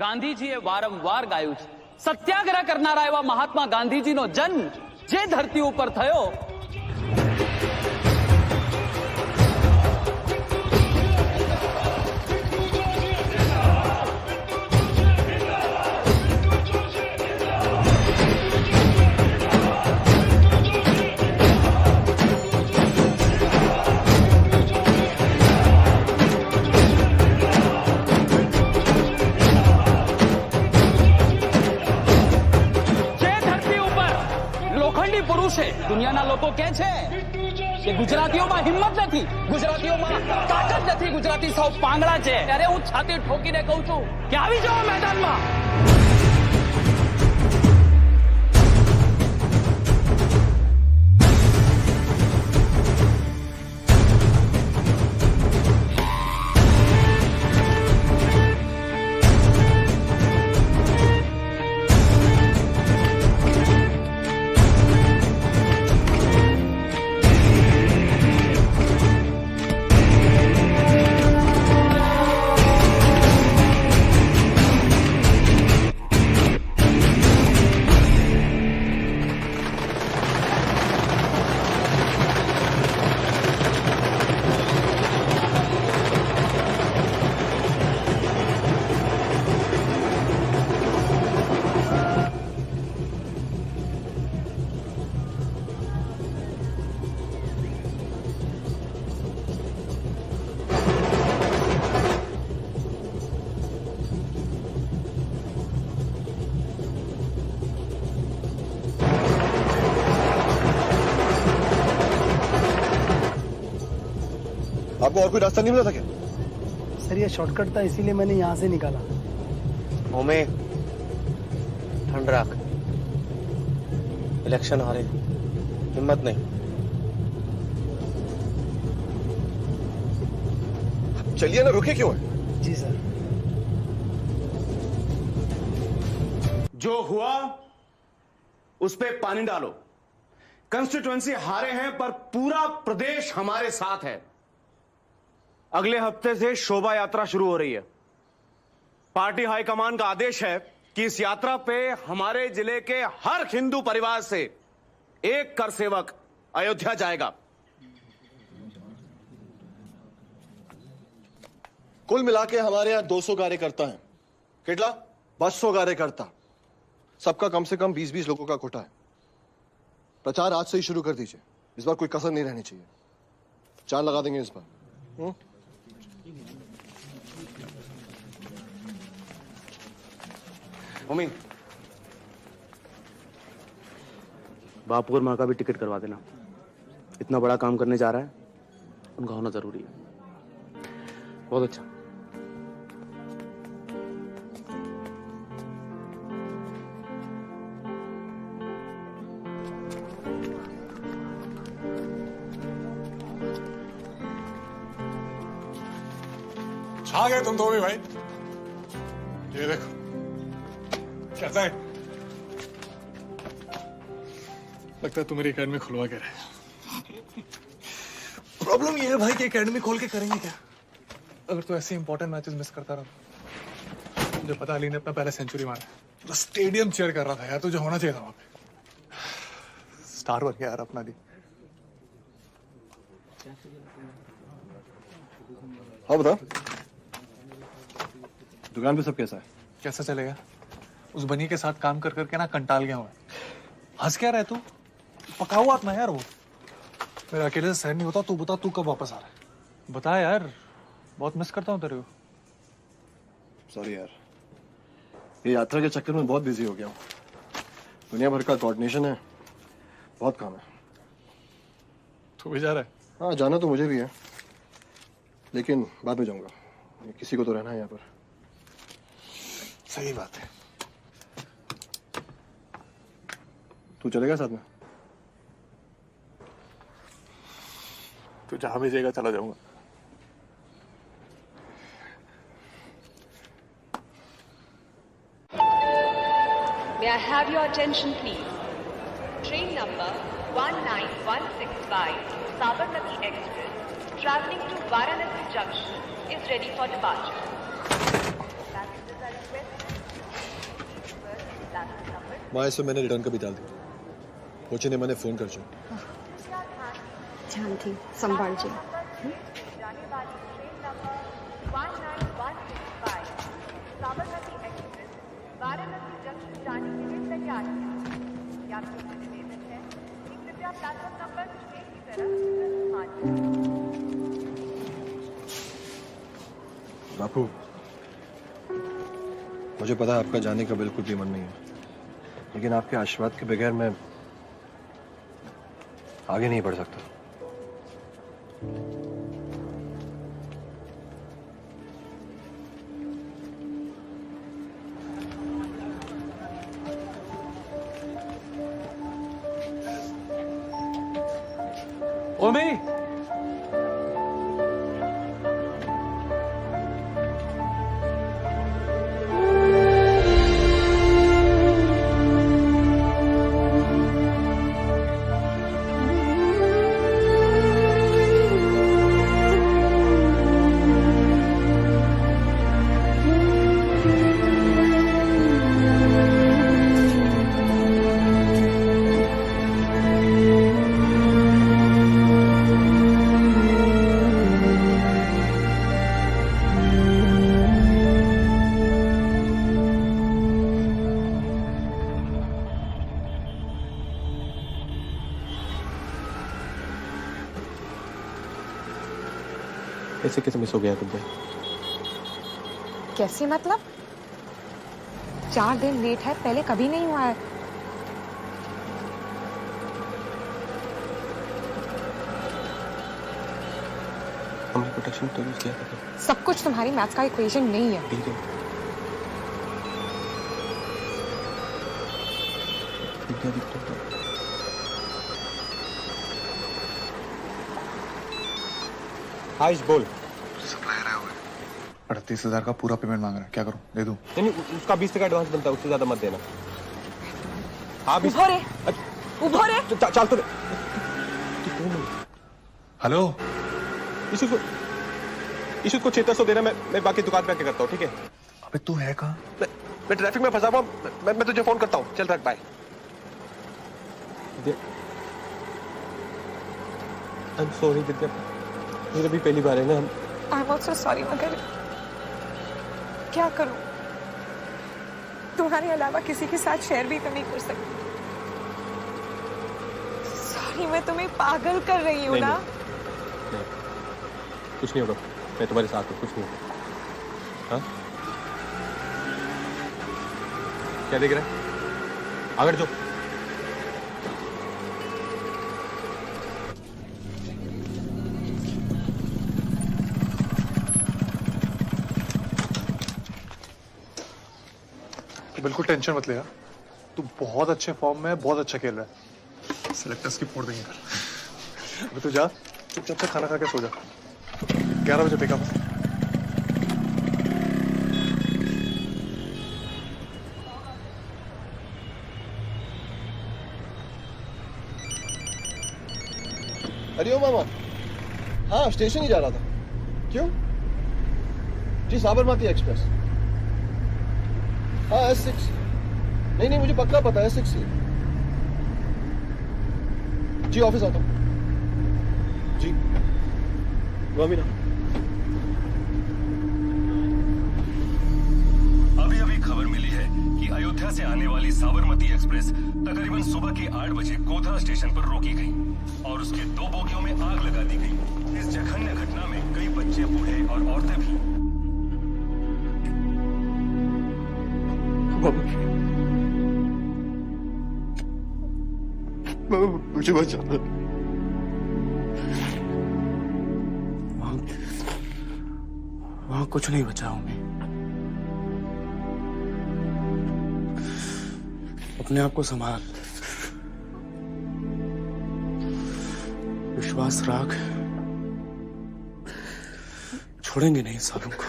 [SPEAKER 17] ગાંધીજીએ વારંવાર ગાયું છે। સત્યાગ્રહ કરનારા એવા મહાત્મા ગાંધીજીનો જન્મ જે ધરતી ઉપર થયો, દુનિયાના લોકો કહે છે કે ગુજરાતીઓમાં હિંમત નથી, ગુજરાતીઓમાં તાકાત નથી, ગુજરાતી સૌ પાંગડા છે। ત્યારે હું છાતી ઠોકીને કહું છું કે આવી જાઓ મેદાનમાં।
[SPEAKER 7] आपको और कोई रास्ता नहीं मिला था क्या?
[SPEAKER 18] सर ये शॉर्टकट था, इसीलिए मैंने यहाँ से निकाला।
[SPEAKER 2] होमे ठंड रख, इलेक्शन हारे, हिम्मत नहीं।
[SPEAKER 7] चलिए ना, रुके क्यों है?
[SPEAKER 18] जी सर।
[SPEAKER 2] जो हुआ उस पे पानी डालो, कंस्टिट्यूएंसी हारे हैं पर पूरा प्रदेश हमारे साथ है। अगले हफ्ते से शोभा यात्रा शुरू हो रही है। पार्टी हाईकमान का आदेश है कि इस यात्रा पे हमारे जिले के हर हिंदू परिवार से एक कर सेवक अयोध्या जाएगा।
[SPEAKER 7] कुल मिला के हमारे यहाँ 200 कार्यकर्ता हैं। कितना? 200 कार्यकर्ता। सबका कम से कम 20-20 लोगों का कोटा है। प्रचार आज से ही शुरू कर दीजिए। इस बार कोई कसर नहीं रहनी चाहिए। चार लगा देंगे इस बार।
[SPEAKER 2] मम्मी, बापू और माँ का भी टिकट करवा देना। इतना बड़ा काम करने जा रहा है, उनका होना जरूरी है। बहुत अच्छा।
[SPEAKER 5] छा गए तुम तो भी भाई। ये देखो कैसा है। लगता है तुम मेरी एकेडमी खुलवा के रहे। प्रॉब्लम ये है भाई कि एकेडमी खोल के करेंगे क्या अगर तू ऐसे इंपॉर्टेंट मैचेस मिस करता रहा। मुझे पता अली ने अपना पहला सेंचुरी मारा, तो स्टेडियम चेयर कर रहा था यार। तुझे होना चाहिए था वहां पे। स्टार बन गया यार अपना भी।
[SPEAKER 7] हाँ बता, दुकान पे सब कैसा है?
[SPEAKER 5] कैसा चलेगा? उस बनी के साथ काम कर करके ना कंटाल गया हूँ। हंस क्या रहे तू? पका हुआ ना यार वो। मेरे अकेले से सहन नहीं होता। तू बता, तू कब वापस आ रहा है? बता यार, बहुत मिस करता हूँ तेरे को।
[SPEAKER 7] सॉरी यार, ये यात्रा के चक्कर में बहुत बिजी हो गया हूँ। दुनिया भर का कोऑर्डिनेशन है, बहुत काम है।
[SPEAKER 5] तू भी जा रहा है?
[SPEAKER 7] हाँ, जाना तो मुझे भी है, लेकिन बाद में जाऊंगा। किसी को तो रहना है यहाँ पर।
[SPEAKER 5] सही बात है।
[SPEAKER 7] तू चलेगा साथ में?
[SPEAKER 5] तू जहां भेजेगा चला जाऊंगा।
[SPEAKER 3] May I have your attention, please? Train number 19165, Sabarmati Express, traveling to Varanasi Junction, is ready for departure. Passengers are requested to please first platform number.
[SPEAKER 7] माँ, इसमें मैंने रिटर्न का भी डाल दिया। पहुंचने मैंने फोन कर जो।
[SPEAKER 8] ध्यान थी, संभाल जी।
[SPEAKER 3] जाने वाली train number 19165, Sabarmati express, Varanasi junction जाने के लिए तैयार है। यात्रियों से निवेदन है कि कृपया प्लेटफॉर्म नंबर 6 की तरफ मार्च।
[SPEAKER 7] बापू, मुझे पता है आपका जाने का बिल्कुल भी मन नहीं है, लेकिन आपके आशीर्वाद के बगैर मैं आगे नहीं बढ़ सकता।
[SPEAKER 4] ओमी, ऐसे कैसे मिस हो गया तुमसे?
[SPEAKER 11] कैसे मतलब? 4 दिन लेट है, पहले कभी नहीं हुआ है।
[SPEAKER 4] हमने प्रोटेक्शन तो यूज किया था।
[SPEAKER 11] सब कुछ तुम्हारी मैथ्स का इक्वेशन नहीं है।
[SPEAKER 4] ठीक है।
[SPEAKER 1] आयुष बोल। सप्लायर आया हुआ है, 38,000 का पूरा पेमेंट मांग रहा है। क्या करूं? दे दूं?
[SPEAKER 4] नहीं, उसका 20 का एडवांस बनता है, उससे ज्यादा मत देना। हाँ, 20।
[SPEAKER 11] उभो रे।
[SPEAKER 4] चल तो
[SPEAKER 5] हेलो
[SPEAKER 4] ईशु को चेता सो देना, मैं बाकी दुकान पे आके करता हूँ, ठीक है?
[SPEAKER 5] अबे तू है कहाँ?
[SPEAKER 4] मैं ट्रैफिक में फंसा हुआ, मैं तुझे फोन करता हूँ। चल रख, बाय। आई एम सॉरी विद्या, मेरा भी पहली बार है ना।
[SPEAKER 11] आई एम ऑल्सो सॉरी, मगर क्या करूं? तुम्हारे अलावा किसी के साथ शेयर भी तो नहीं कर सकती। सॉरी, मैं तुम्हें पागल कर रही हूँ ना।
[SPEAKER 4] नहीं, कुछ नहीं होगा, मैं तुम्हारे साथ हूँ, कुछ नहीं होगा। हाँ, क्या देख रहा है? आगे जो
[SPEAKER 5] बिल्कुल टेंशन मत ले यार, तू बहुत अच्छे फॉर्म में है, बहुत अच्छा खेल रहा है। सेलेक्टर्स की फोड़ देंगे कल। अबे तू जा, चुपचाप से खाना खा के सो जा। 11 बजे पिकअप।
[SPEAKER 7] अरे ओ मामा, हाँ स्टेशन ही जा रहा था। क्यों? जी साबरमती एक्सप्रेस। हाँ S6। नहीं मुझे पक्का पता है S6 ही। जी ऑफिस आता हूँ। जी गोविंदा।
[SPEAKER 14] अभी खबर मिली है कि अयोध्या से आने वाली साबरमती एक्सप्रेस तकरीबन सुबह के 8 बजे गोधरा स्टेशन पर रोकी गई और उसके 2 बोगियों में आग लगा दी गई। इस जघन्य घटना में कई बच्चे, बूढ़े और औरतें भी।
[SPEAKER 7] मुझे बचा।
[SPEAKER 2] वहां कुछ नहीं बचा हूं मैं। अपने आप को संभाल, विश्वास राख, छोड़ेंगे नहीं सालों को।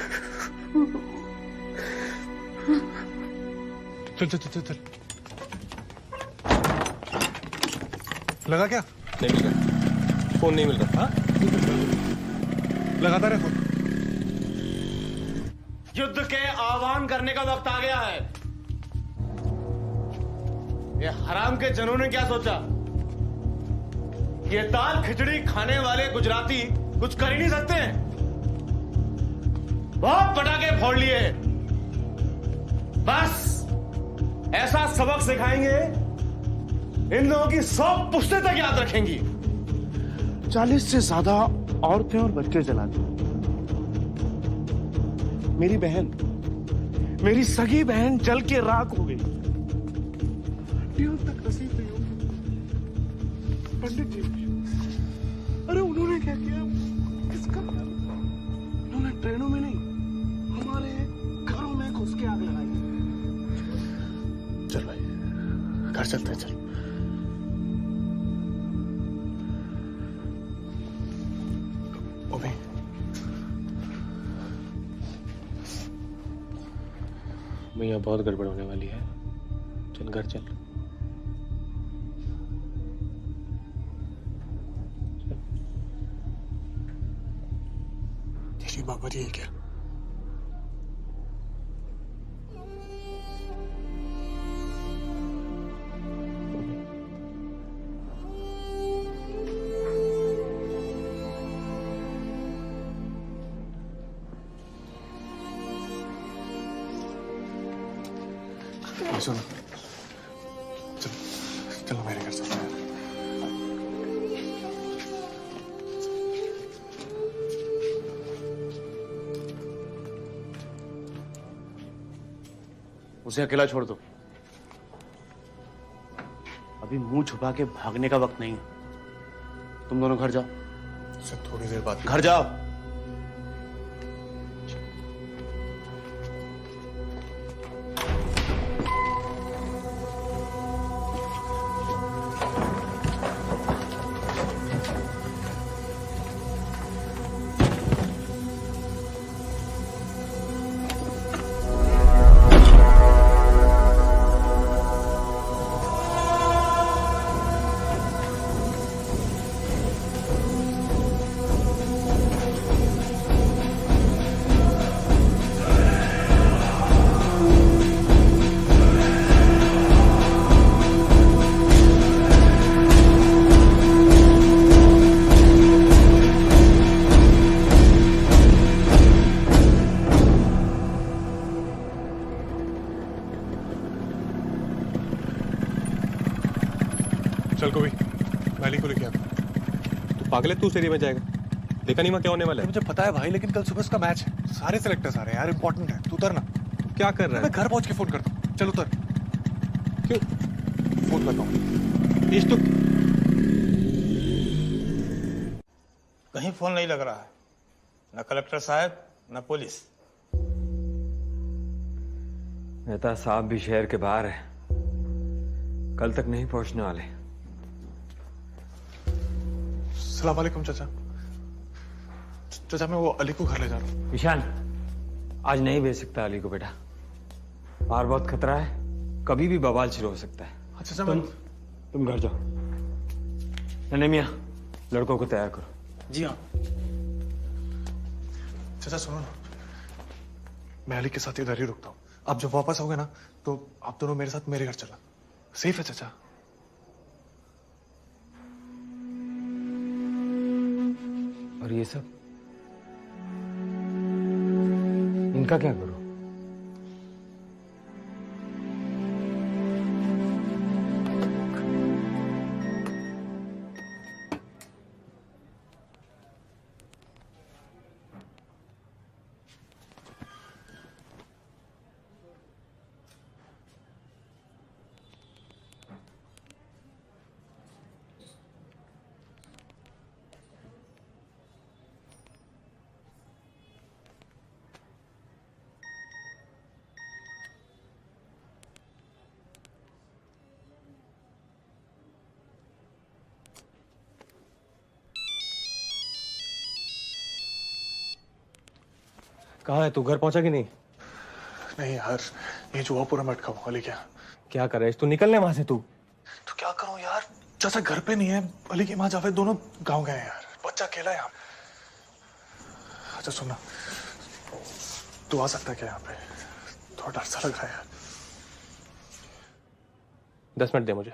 [SPEAKER 5] चल लगा क्या?
[SPEAKER 4] नहीं मिल रहा, फोन नहीं मिल रहा। हाँ?
[SPEAKER 5] लगातार है फोन।
[SPEAKER 2] युद्ध के आह्वान करने का वक्त आ गया है। ये हराम के जनों ने क्या सोचा? ये दाल खिचड़ी खाने वाले गुजराती कुछ कर ही नहीं सकते हैं। बहुत पटाखे फोड़ लिए। बस ऐसा सबक सिखाएंगे, इन लोगों की 100 पुश्तें तक याद रखेंगी। 40 से ज्यादा औरतें और बच्चे जला दिए। मेरी बहन, मेरी सगी बहन जल के राख हो गई। तक नसीब नहीं होगी। पंडित जी, अरे उन्होंने क्या किया? किसका? उन्होंने ट्रेनों में नहीं, हमारे घरों में घुस के आग लगाई। चल भाई, घर चलते हैं। चल।
[SPEAKER 4] भैया बहुत गड़बड़ होने वाली है, चल घर चल।
[SPEAKER 2] तेरी बाबा जी है क्या?
[SPEAKER 5] सुनो, चलो मेरे घर चलते हैं।
[SPEAKER 2] उसे अकेला छोड़ दो। अभी मुंह छुपा के भागने का वक्त नहीं है। तुम दोनों घर जाओ।
[SPEAKER 5] सर थोड़ी देर बाद
[SPEAKER 2] घर जाओ।
[SPEAKER 5] अली को लेके आता हूँ।
[SPEAKER 4] तू पागल है, तू स्टेडियम में जाएगा? देखा नहीं मैं क्या होने वाला है?
[SPEAKER 5] मुझे पता है भाई, लेकिन कल सुबह उसका मैच है, सारे सेलेक्टर्स आ रहे हैं यार, इंपॉर्टेंट है। तू उतर ना।
[SPEAKER 4] क्या कर रहा है?
[SPEAKER 5] मैं घर पहुंच के फोन करता हूँ। चल उतर।
[SPEAKER 4] क्यों?
[SPEAKER 5] फोन करता हूँ।
[SPEAKER 4] तो
[SPEAKER 9] कहीं फोन नहीं लग रहा है, न कलेक्टर साहब न पुलिस।
[SPEAKER 16] मेहता साहब भी शहर के बाहर है, कल तक नहीं पहुंचने वाले।
[SPEAKER 5] सलाम वालेकुम चाचा। चाचा मैं वो अली को घर ले जा रहा हूँ।
[SPEAKER 16] ईशान, आज नहीं भेज सकता अली को बेटा, बाहर बहुत खतरा है, कभी भी बवाल शुरू हो सकता है।
[SPEAKER 5] अच्छा
[SPEAKER 16] तुम घर जाओ। नन्हे मियां, लड़कों को तैयार करो।
[SPEAKER 9] जी हाँ।
[SPEAKER 5] चाचा सुनो ना, मैं अली के साथ इधर ही रुकता हूँ। आप जब वापस आओगे ना तो आप दोनों मेरे साथ मेरे घर चला। सेफ है चाचा?
[SPEAKER 16] और ये सब इनका क्या करूं?
[SPEAKER 4] कहाँ है तू? घर पहुंचा कि नहीं?
[SPEAKER 5] नहीं यार, ये जुआपुरा में अटका हुआ। अली क्या
[SPEAKER 4] कर रहा है? तू निकलने वहां से। तू
[SPEAKER 5] तो क्या करूं यार, चाचा घर पे नहीं है, अली की माँ जावेद दोनों गांव गए हैं यार, बच्चा अकेला है यहाँ। अच्छा सुनना, तू आ सकता है क्या यहाँ पे? थोड़ा डर सा लग रहा है यार।
[SPEAKER 4] 10 मिनट दे मुझे।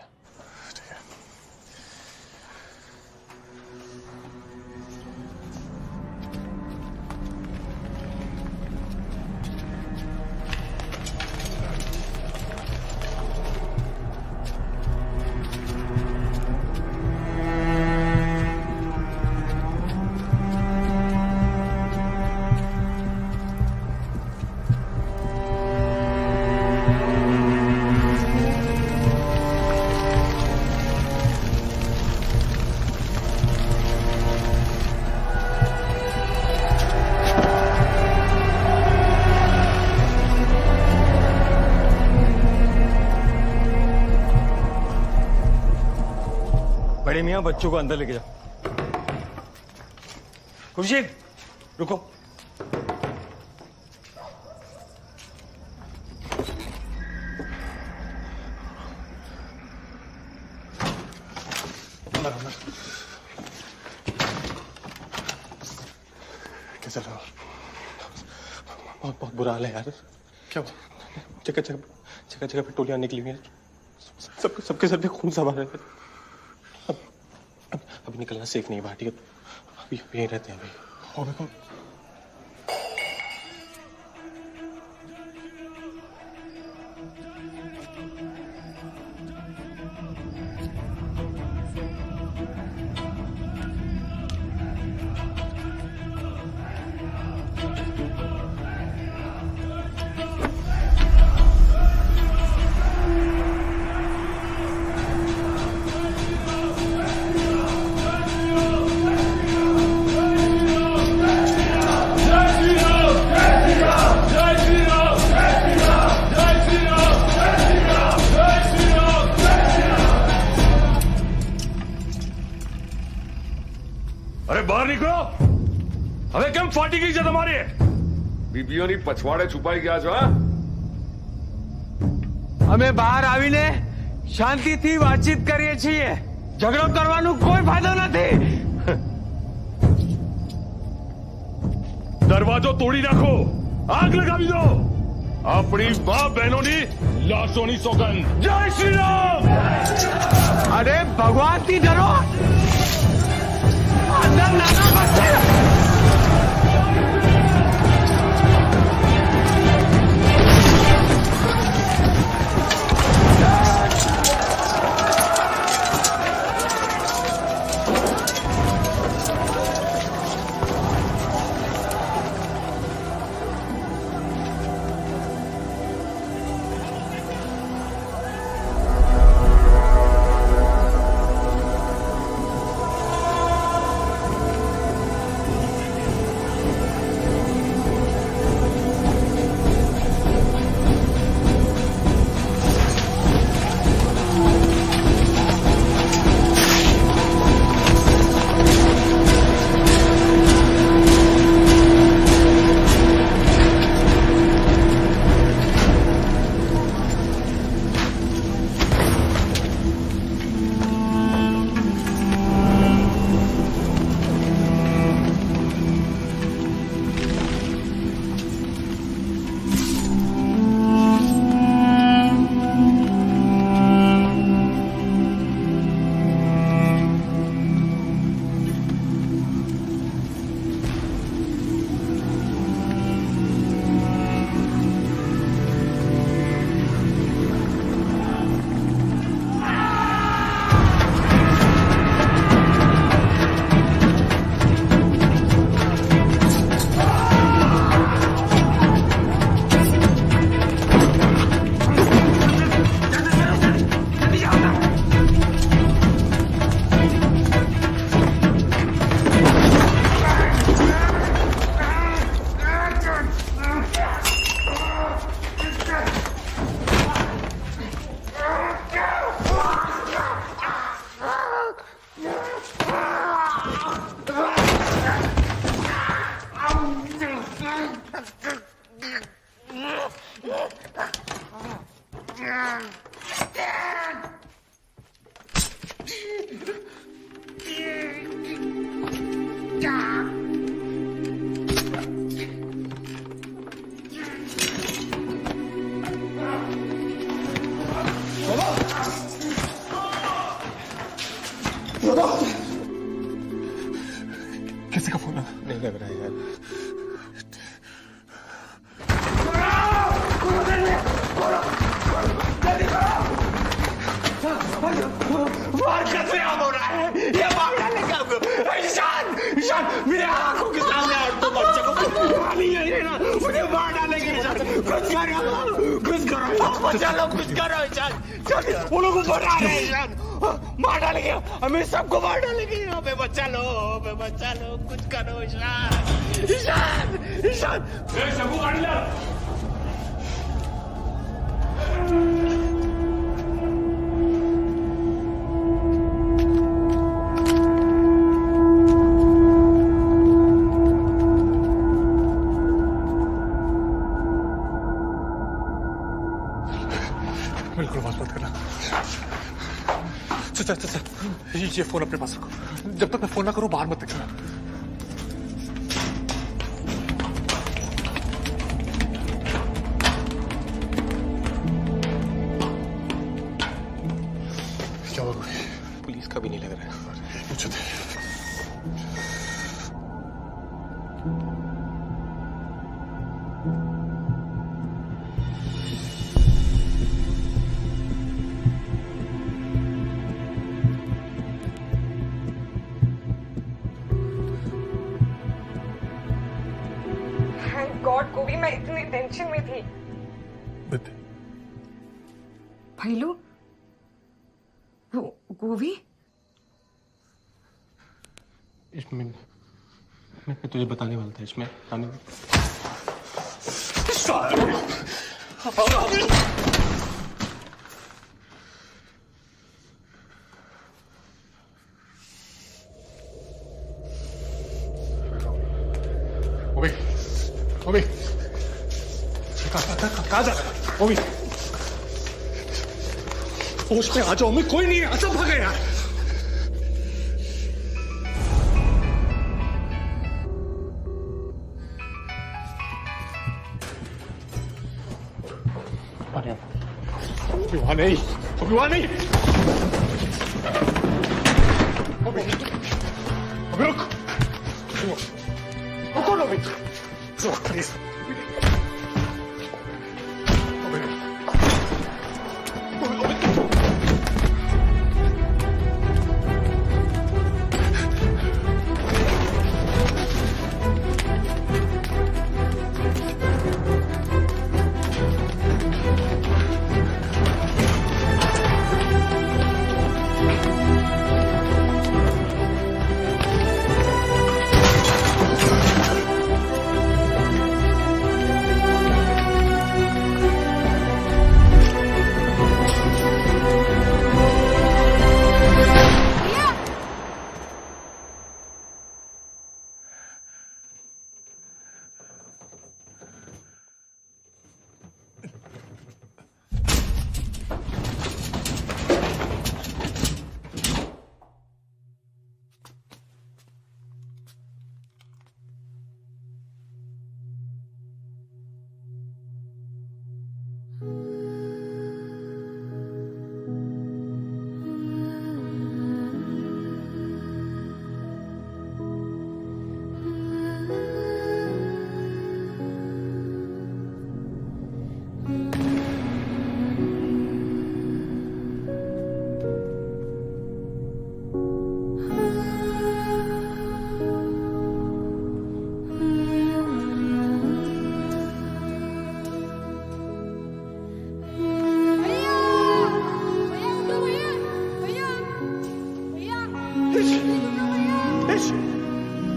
[SPEAKER 16] बड़े मियां, बच्चों को अंदर लेके जाओ। खुर्शीद रुको।
[SPEAKER 5] कैसा लगा?
[SPEAKER 4] बहुत बुरा हाल है यार।
[SPEAKER 5] क्या?
[SPEAKER 4] जगह जगह पे टोलियां निकली हुई हैं, सबके सर पे खून समा है। अभी निकलना सेफ नहीं है बाहर, ठीक है? अभी यहीं रहते हैं अभी।
[SPEAKER 5] और मेरे को
[SPEAKER 19] बीबियों ने पछवाड़े छुपाई क्या जो?
[SPEAKER 12] અમે બહાર આવીને શાંતિથી વાતચીત કરીએ છીએ, ઝઘડો કરવાનો કોઈ ફાયદો નથી।
[SPEAKER 19] દરવાજો તોડી નાખો, આગ લગાવી દો, આપણી મા બહેનોની લાશોની સોગંદ। જય શ્રી રામ।
[SPEAKER 12] અરે ભગવાનથી ડરો, અંદર નાના બચ્ચા।
[SPEAKER 5] किसी का फोन
[SPEAKER 4] नहीं लग रहा है यार।
[SPEAKER 12] मार कैसे हो रहा है? ये मार डाले क्या? ईशान, ईशान, मेरे आंखों के सामने तो बच्चे को नहीं है ना, मुझे मार डालेंगे ईशान। कुछ करो, कुछ करो, बचा लो, कुछ करो ईशान। वो लोग बना रहे हैं ईशान, मार डालेंगे, हमें सबको मार डालेंगे यहाँ पे। बचा लो, कुछ करो ईशान, ईशान, ईशान। सबको गाड़ी ला।
[SPEAKER 5] बिल्कुल आवाज मत करना। चल ये फोन अपने पास रखो। जब तक मैं फोन ना करूं बाहर मत निकलना। क्या हुआ?
[SPEAKER 4] पुलिस का भी नहीं लग रहा है।
[SPEAKER 5] मुझे
[SPEAKER 11] गॉड, गोभी मैं इतनी टेंशन में थी। भैलू, वो गोभी,
[SPEAKER 4] इसमें मैं तुझे बताने वाला था। इसमें आने
[SPEAKER 5] ओबी, कहाँ जा रहा है? ओबी, होश में आ जाओ। कोई नहीं है, सब भागे यार। वहां नहीं, वहां नहीं। अभी रुक, रुको ना अभी। प्लीज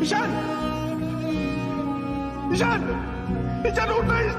[SPEAKER 12] ईशान, ईशान उठ रहा है।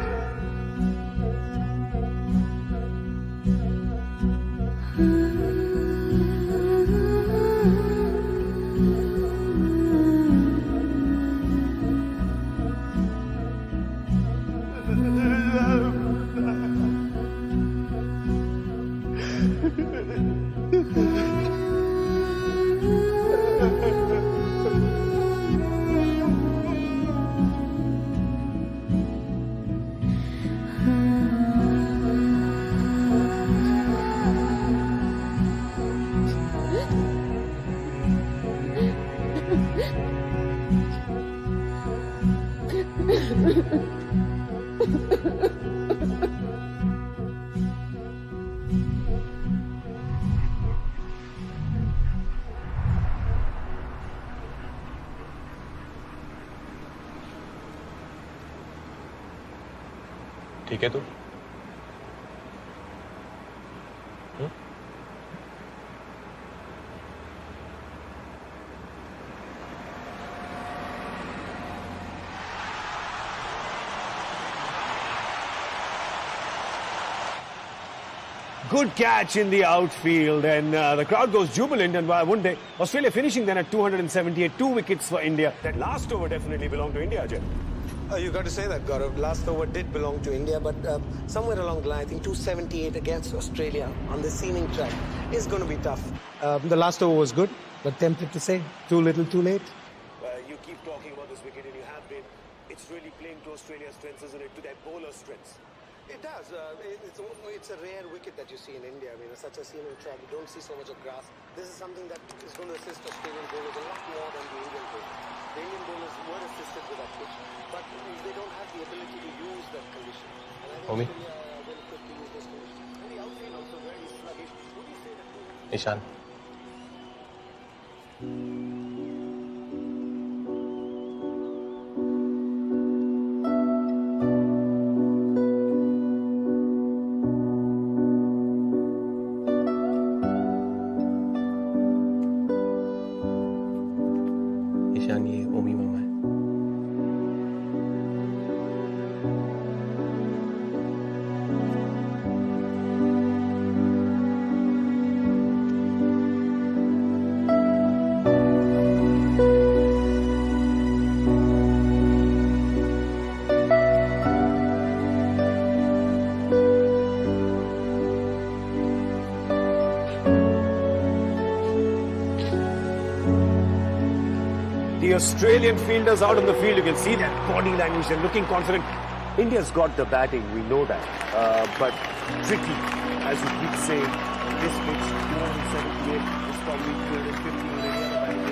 [SPEAKER 4] ठीक है तू?
[SPEAKER 20] Good catch in the outfield, and the crowd goes jubilant. And why wouldn't they? Australia finishing then at 278, 2 wickets for India. That last over definitely belonged to India, Ajay.
[SPEAKER 22] You got to say that, Gaurav. Last over did belong to India, but somewhere along the line, I think 278 against Australia on the seaming track is going to be tough. The last over was good, but tempted to say too little, too late.
[SPEAKER 20] You keep talking about this wicket, and you have been. It's really playing to Australia's strengths, isn't it? To their bowler strengths.
[SPEAKER 22] It does. It's a rare wicket that you see in India. I mean, such a seaming track, you don't see so much of grass. This is something that is going to assist Australian bowlers a lot more than the Indian bowlers. The Indian bowlers were assisted with that pitch, but they don't have the ability to use that condition. And I think
[SPEAKER 4] Omi.
[SPEAKER 22] Australia will equipped to use those conditions. And the outfield also very sluggish. Would you say that?
[SPEAKER 4] Ishan Ishan ये ओमी मामा है।
[SPEAKER 20] The Australian fielders out on the field, you can see that body language, they're looking confident. India's got the batting, we know that. But tricky, as you keep saying, this pitch, 278 is probably 250 in any other batting.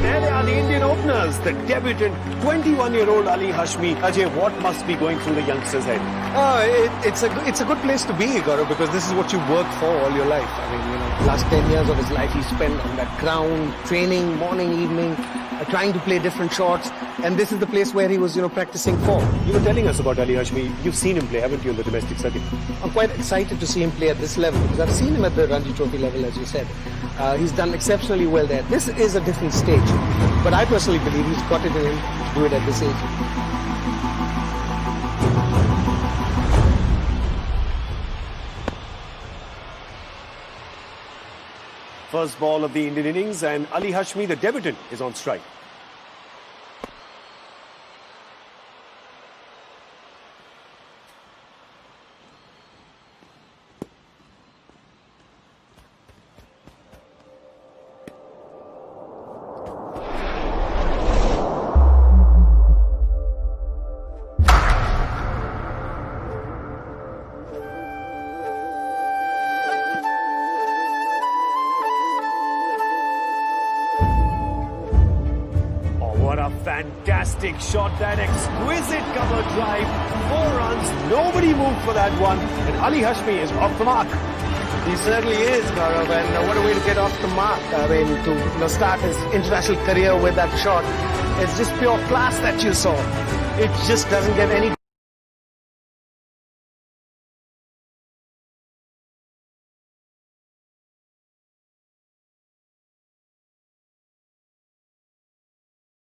[SPEAKER 20] There they are, the Indian openers, the debutant, 21-year-old Ali Hashmi. Ajay, what must be going through the youngster's head?
[SPEAKER 22] It's a good place to be, Gaurav, because this is what you work for all your life. I mean, last 10 years of his life he spent on that ground, training, morning, evening, trying to play different shots. And this is the place where he was, practicing for.
[SPEAKER 20] You were telling us about Ali Hashmi. You've seen him play, haven't you, on the domestic circuit?
[SPEAKER 22] I'm quite excited to see him play at this level, because I've seen him at the Ranji Trophy level, as you said. He's done exceptionally well there. This is a different stage, but I personally believe he's got it in him to do it at this age.
[SPEAKER 20] First ball of the Indian innings, and Ali Hashmi, the debutant, is on strike. What a fantastic shot, that exquisite cover drive. 4 runs, nobody moved for that one. And Ali Hashmi is off the mark.
[SPEAKER 22] He certainly is, Gaurav, and what a way to get off the mark. I mean, to start his international career with that shot. It's just pure class that you saw. It just doesn't get any